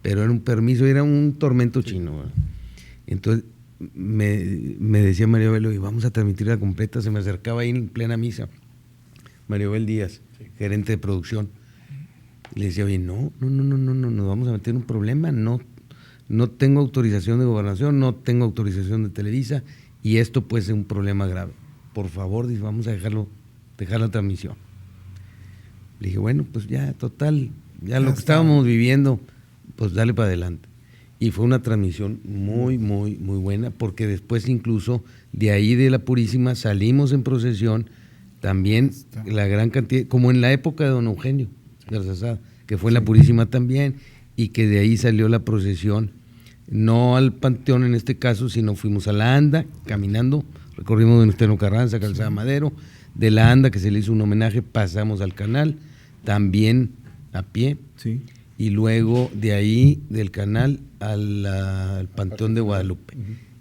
pero era un permiso, era un tormento chino, ¿verdad? Entonces me decía Maribel, y vamos a transmitirla completa. Se me acercaba ahí en plena misa Maribel Díaz, gerente de producción, y le decía, oye, no, nos vamos a meter en un problema, no tengo autorización de Gobernación, no tengo autorización de Televisa, y esto puede ser un problema grave. Por favor, dice, vamos a dejar la transmisión. Le dije, bueno, pues ya, total, ya lo que estábamos viviendo, pues dale para adelante. Y fue una transmisión muy, muy, muy buena, porque después incluso de ahí de la Purísima salimos en procesión, también la gran cantidad, como en la época de don Eugenio Garzazada, que fue en la Purísima también, y que de ahí salió la procesión, no al Panteón en este caso, sino fuimos a la Anda, caminando, recorrimos Venustiano Carranza, Calzada Madero, de la Anda, que se le hizo un homenaje, pasamos al canal, también a pie, sí. Y luego de ahí, del canal al Panteón de Guadalupe.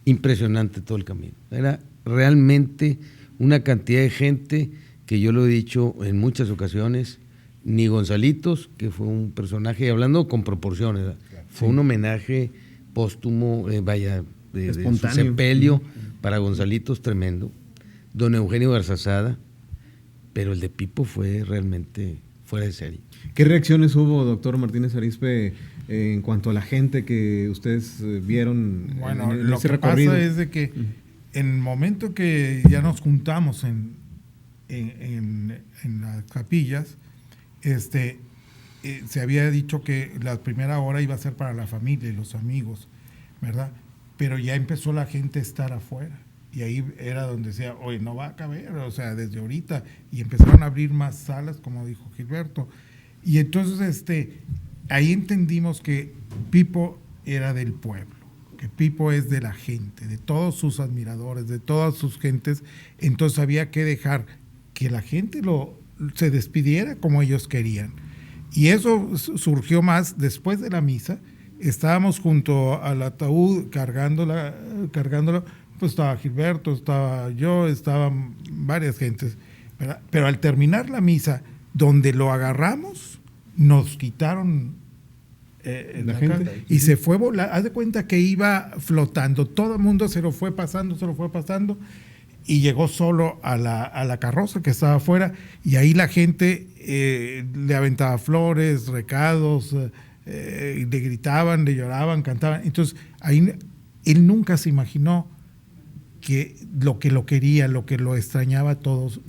Impresionante todo el camino. Era realmente una cantidad de gente que yo lo he dicho en muchas ocasiones, ni Gonzalitos, que fue un personaje, hablando con proporciones, ¿verdad? Fue un homenaje póstumo, de su sepelio para Gonzalitos, tremendo. Don Eugenio Garzazada, pero el de Pipo fue realmente fuera de serie. ¿Qué reacciones hubo, doctor Martínez Arizpe, en cuanto a la gente que ustedes vieron en ese que recorrido? Pasa es de que en el momento que ya nos juntamos en las capillas, se había dicho que la primera hora iba a ser para la familia y los amigos, ¿verdad? Pero ya empezó la gente a estar afuera. Y ahí era donde decía, oye, no va a caber, o sea, desde ahorita. Y empezaron a abrir más salas, como dijo Gilberto. Y entonces ahí entendimos que Pipo era del pueblo, que Pipo es de la gente, de todos sus admiradores, de todas sus gentes. Entonces había que dejar que la gente se despidiera como ellos querían. Y eso surgió más después de la misa. Estábamos junto al ataúd cargándolo, pues estaba Gilberto, estaba yo, estaban varias gentes, ¿verdad? Pero al terminar la misa, donde lo agarramos, nos quitaron la gente y se fue volando. Haz de cuenta que iba flotando, todo el mundo se lo fue pasando y llegó solo a la carroza que estaba afuera, y ahí la gente le aventaba flores, recados, le gritaban, le lloraban, cantaban. Entonces ahí él nunca se imaginó que lo quería, lo que lo extrañaba a todas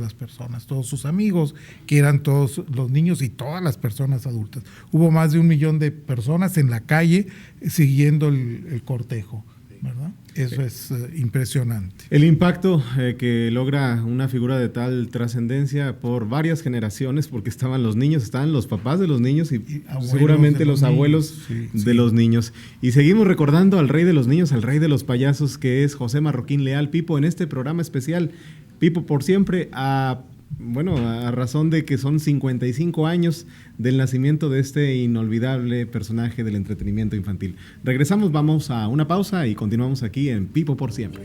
las personas, todos sus amigos, que eran todos los niños y todas las personas adultas. Hubo más de 1 millón de personas en la calle siguiendo el cortejo, ¿verdad? Eso es impresionante. El impacto que logra una figura de tal trascendencia por varias generaciones, porque estaban los niños, estaban los papás de los niños y seguramente los abuelos de los niños. Y seguimos recordando al rey de los niños, al rey de los payasos, que es José Marroquín Leal. Pipo, en este programa especial, Pipo por siempre, a razón de que son 55 años del nacimiento de este inolvidable personaje del entretenimiento infantil. Regresamos, vamos a una pausa y continuamos aquí en Pipo por siempre.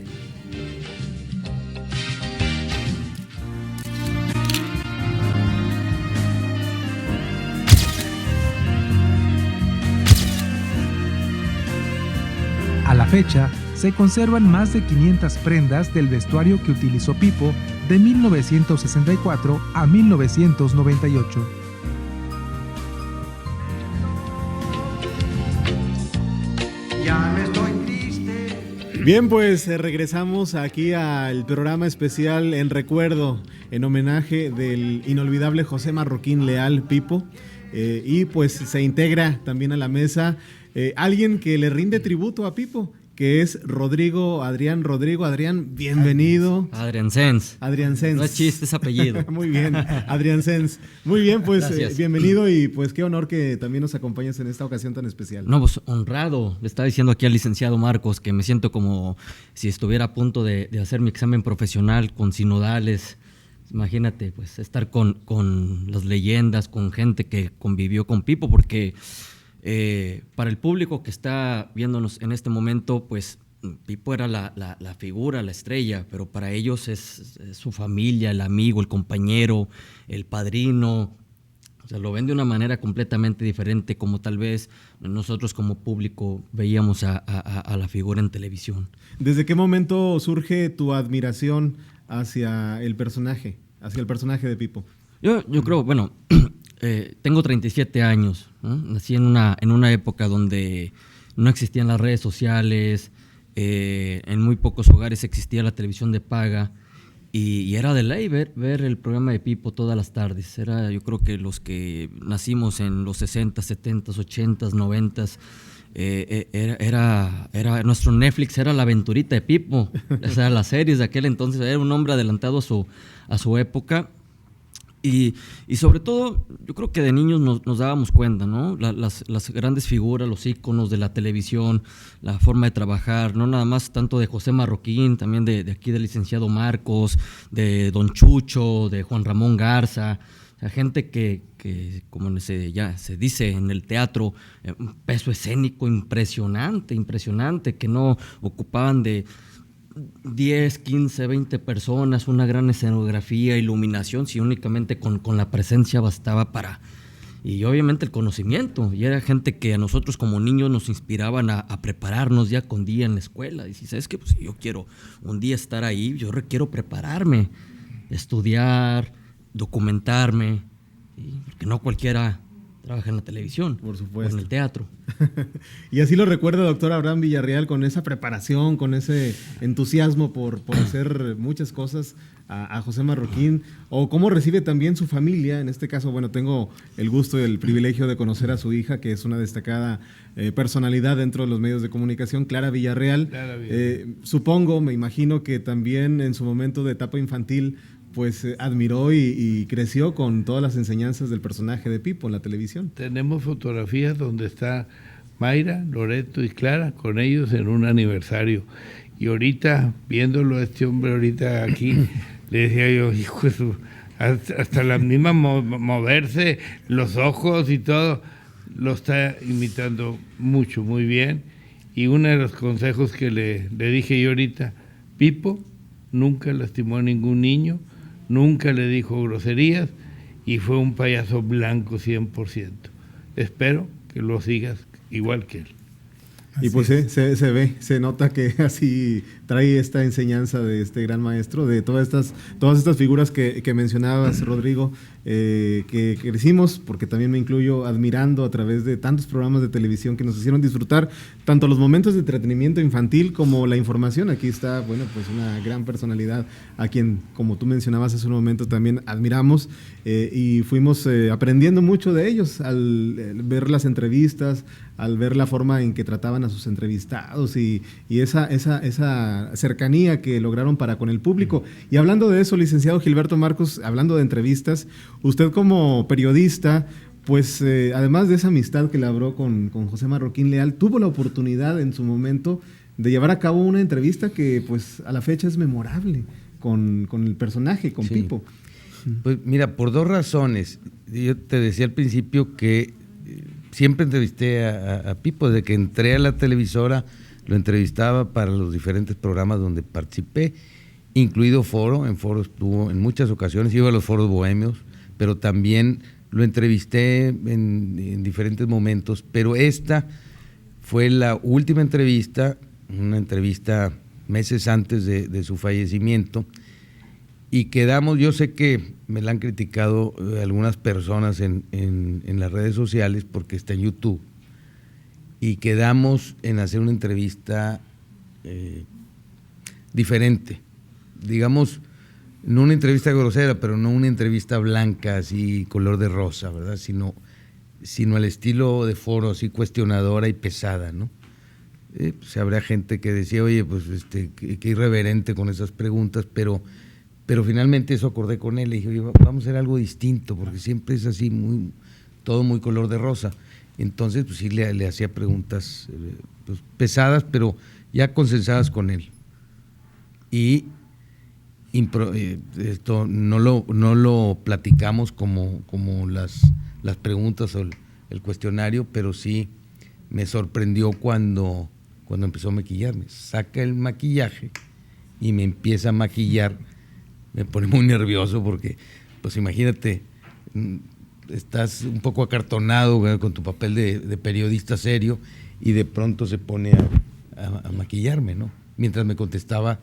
A la fecha, se conservan más de 500 prendas del vestuario que utilizó Pipo de 1964 a 1998. Ya me estoy triste. Bien, pues regresamos aquí al programa especial en recuerdo, en homenaje del inolvidable José Marroquín Leal, Pipo, y pues se integra también a la mesa alguien que le rinde tributo a Pipo, que es Adrián, bienvenido. Adrián Sens. No es chiste, es apellido. Muy bien, Adrián Sens. Muy bien, pues bienvenido y pues qué honor que también nos acompañes en esta ocasión tan especial. No, pues honrado. Le estaba diciendo aquí al licenciado Marcos que me siento como si estuviera a punto de hacer mi examen profesional con sinodales. Imagínate, pues estar con las leyendas, con gente que convivió con Pipo, porque... para el público que está viéndonos en este momento, pues Pipo era la figura, la estrella, pero para ellos es su familia, el amigo, el compañero, el padrino. O sea, lo ven de una manera completamente diferente, como tal vez nosotros como público veíamos a la figura en televisión. ¿Desde qué momento surge tu admiración hacia el personaje de Pipo? Yo creo, bueno... tengo 37 años, ¿no? Nací en una época donde no existían las redes sociales, en muy pocos hogares existía la televisión de paga y era de ley ver el programa de Pipo todas las tardes. Yo creo que los que nacimos en los 60, 70, 80, 90, era nuestro Netflix, era la aventurita de Pipo, o sea, las series de aquel entonces. Era un hombre adelantado a su época. Y sobre todo, yo creo que de niños nos dábamos cuenta, ¿no? Las grandes figuras, los íconos de la televisión, la forma de trabajar, no nada más tanto de José Marroquín, también de aquí del licenciado Marcos, de Don Chucho, de Juan Ramón Garza, o sea, gente que como ya se dice en el teatro, un peso escénico impresionante, que no ocupaban de 10, 15, 20 personas, una gran escenografía, iluminación, si únicamente con la presencia bastaba para... Y obviamente el conocimiento, y era gente que a nosotros como niños nos inspiraban a prepararnos ya con día en la escuela. Y si sabes que pues, yo quiero un día estar ahí, yo requiero prepararme, estudiar, documentarme, porque no cualquiera trabaja en la televisión, por supuesto, o en el teatro. Y así lo recuerda doctor Abraham Villarreal, con esa preparación, con ese entusiasmo por hacer muchas cosas a José Marroquín, o cómo recibe también su familia. En este caso, bueno, tengo el gusto y el privilegio de conocer a su hija, que es una destacada personalidad dentro de los medios de comunicación, Clara Villarreal. Supongo, me imagino que también en su momento de etapa infantil pues admiró y creció con todas las enseñanzas del personaje de Pipo en la televisión. Tenemos fotografías donde está Mayra, Loreto y Clara con ellos en un aniversario. Y ahorita, viéndolo a este hombre ahorita aquí, le decía yo, hijo de su... Hasta la misma moverse, los ojos y todo, lo está imitando mucho, muy bien. Y uno de los consejos que le dije yo ahorita, Pipo nunca lastimó a ningún niño, nunca le dijo groserías y fue un payaso blanco 100%. Espero que lo sigas igual que él. Y pues se ve, se nota que así trae esta enseñanza de este gran maestro, de todas estas figuras que mencionabas, Rodrigo, que crecimos, porque también me incluyo, admirando a través de tantos programas de televisión que nos hicieron disfrutar tanto los momentos de entretenimiento infantil como la información. Aquí está, bueno, pues una gran personalidad a quien, como tú mencionabas hace un momento, también admiramos y fuimos aprendiendo mucho de ellos al ver las entrevistas, al ver la forma en que trataban a sus entrevistados y esa cercanía que lograron para con el público. Y hablando de eso, licenciado Gilberto Marcos, hablando de entrevistas, usted como periodista, pues además de esa amistad que labró con José Marroquín Leal, tuvo la oportunidad en su momento de llevar a cabo una entrevista que pues a la fecha es memorable, con el personaje, con Pipo? Pues mira, por dos razones. Yo te decía al principio que siempre entrevisté a Pipo. Desde que entré a la televisora lo entrevistaba para los diferentes programas donde participé, incluido Foro. En Foro estuvo en muchas ocasiones, iba a los foros bohemios, pero también lo entrevisté en diferentes momentos. Pero esta fue la última entrevista, una entrevista meses antes de su fallecimiento, y quedamos, yo sé que me la han criticado algunas personas en las redes sociales porque está en YouTube, y quedamos en hacer una entrevista diferente, digamos, no una entrevista grosera, pero no una entrevista blanca, así color de rosa, ¿verdad? Sino al estilo de Foro, así cuestionadora y pesada, ¿no? Pues habrá gente que decía, oye, pues qué irreverente con esas preguntas, pero finalmente eso acordé con él, le dije, oye, vamos a hacer algo distinto, porque siempre es así, todo muy color de rosa. Entonces, pues sí le hacía preguntas pues, pesadas, pero ya consensadas con él. Y esto no lo platicamos como las preguntas o el cuestionario, pero sí me sorprendió cuando empezó a maquillarme. Saca el maquillaje y me empieza a maquillar. Me pone muy nervioso porque, pues imagínate, estás un poco acartonado, güey, con tu papel de periodista serio, y de pronto se pone a maquillarme, ¿no? Mientras me contestaba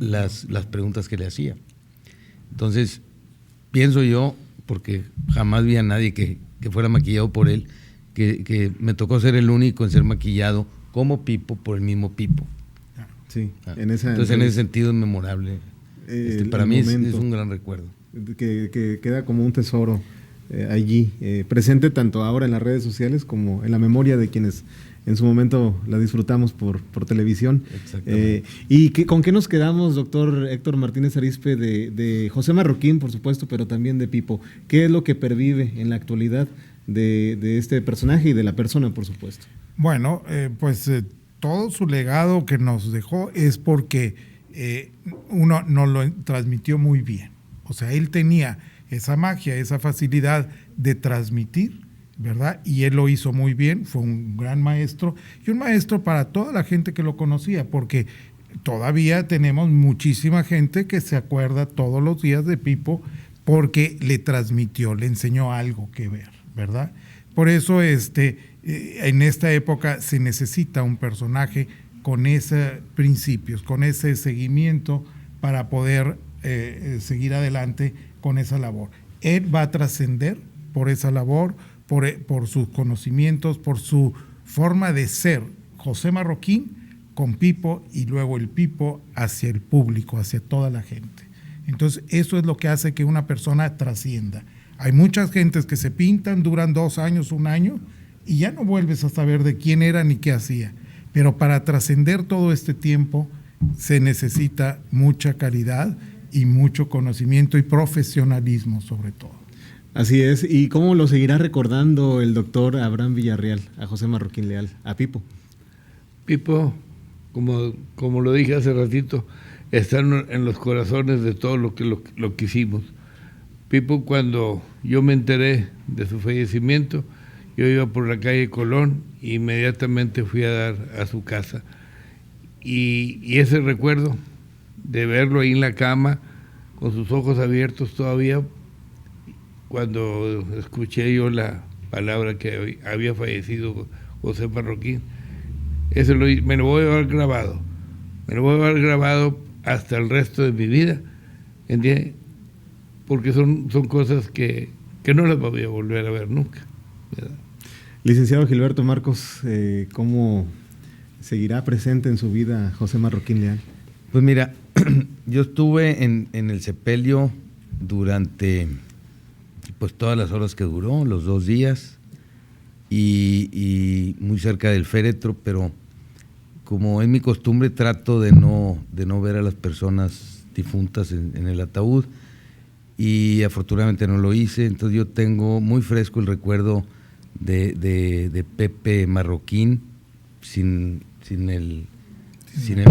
las preguntas que le hacía. Entonces, pienso yo, porque jamás vi a nadie que fuera maquillado por él, que me tocó ser el único en ser maquillado como Pipo por el mismo Pipo. Sí, entonces en ese sentido es memorable. Para mí es un gran recuerdo. Que queda como un tesoro allí, presente tanto ahora en las redes sociales como en la memoria de quienes en su momento la disfrutamos por televisión. ¿Y con qué nos quedamos, doctor Héctor Martínez Arizpe, de José Marroquín, por supuesto, pero también de Pipo? ¿Qué es lo que pervive en la actualidad de este personaje y de la persona, por supuesto? Bueno, todo su legado que nos dejó es porque uno nos lo transmitió muy bien. O sea, él tenía esa magia, esa facilidad de transmitir, ¿verdad? Y él lo hizo muy bien, fue un gran maestro, y un maestro para toda la gente que lo conocía, porque todavía tenemos muchísima gente que se acuerda todos los días de Pipo porque le transmitió, le enseñó algo que ver, ¿verdad? Por eso en esta época se necesita un personaje con esos principios, con ese seguimiento para poder seguir adelante con esa labor. Él va a trascender por esa labor, por sus conocimientos, por su forma de ser José Marroquín con Pipo, y luego el Pipo hacia el público, hacia toda la gente. Entonces eso es lo que hace que una persona trascienda. Hay muchas gentes que se pintan, duran 2 años, 1 año, y ya no vuelves a saber de quién era ni qué hacía. Pero para trascender todo este tiempo se necesita mucha calidad y mucho conocimiento y profesionalismo sobre todo. Así es. ¿Y cómo lo seguirá recordando el doctor Abraham Villarreal, a José Marroquín Leal, a Pipo? Pipo, como lo dije hace ratito, está en los corazones de todo lo que hicimos. Pipo, cuando yo me enteré de su fallecimiento, yo iba por la calle Colón e inmediatamente fui a dar a su casa. Y ese recuerdo de verlo ahí en la cama, con sus ojos abiertos todavía, cuando escuché yo la palabra que había fallecido José Marroquín, eso me lo voy a llevar grabado. Me lo voy a llevar grabado hasta el resto de mi vida, ¿entiendes? Porque son cosas que no las voy a volver a ver nunca, ¿verdad? Licenciado Gilberto Marcos, ¿cómo seguirá presente en su vida José Marroquín Leal? Pues mira, yo estuve en el sepelio durante pues todas las horas que duró, los 2 días, y muy cerca del féretro, pero como es mi costumbre, trato de no ver a las personas difuntas en el ataúd, y afortunadamente no lo hice. Entonces yo tengo muy fresco el recuerdo de Pepe Marroquín, sin el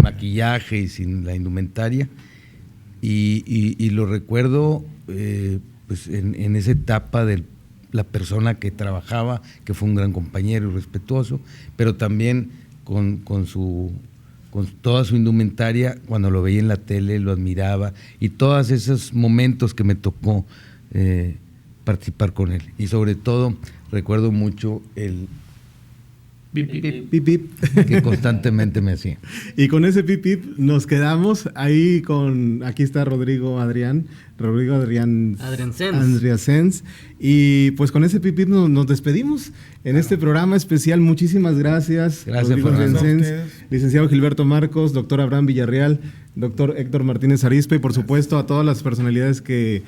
maquillaje y sin la indumentaria, y lo recuerdo pues en esa etapa de la persona que trabajaba, que fue un gran compañero y respetuoso, pero también con toda su indumentaria. Cuando lo veía en la tele lo admiraba, y todos esos momentos que me tocó participar con él. Y sobre todo recuerdo mucho el pip, pip, pip, pip, que constantemente me hacía. Y con ese pip pip nos quedamos ahí aquí está Rodrigo Adrián Sens. Y pues con ese pip pip nos despedimos en este programa especial. Muchísimas gracias. Gracias, Rodrigo Sens, licenciado Gilberto Marcos, doctor Abraham Villarreal, doctor Héctor Martínez Arizpe, y por supuesto a todas las personalidades que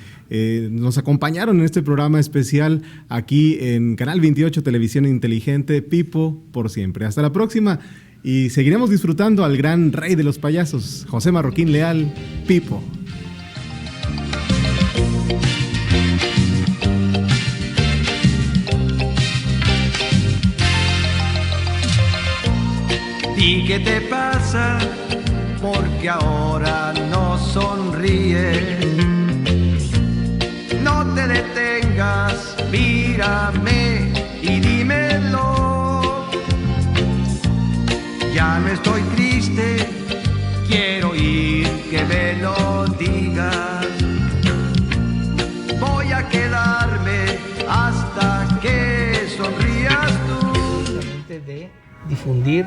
nos acompañaron en este programa especial aquí en Canal 28 Televisión Inteligente. Pipo por siempre. Hasta la próxima, y seguiremos disfrutando al gran rey de los payasos, José Marroquín Leal, Pipo. ¿Y qué te pasa? Porque ahora no sonríes. No te detengas, mírame y dímelo. Ya no estoy triste, quiero oír que me lo digas. Voy a quedarme hasta que sonrías tú. De difundir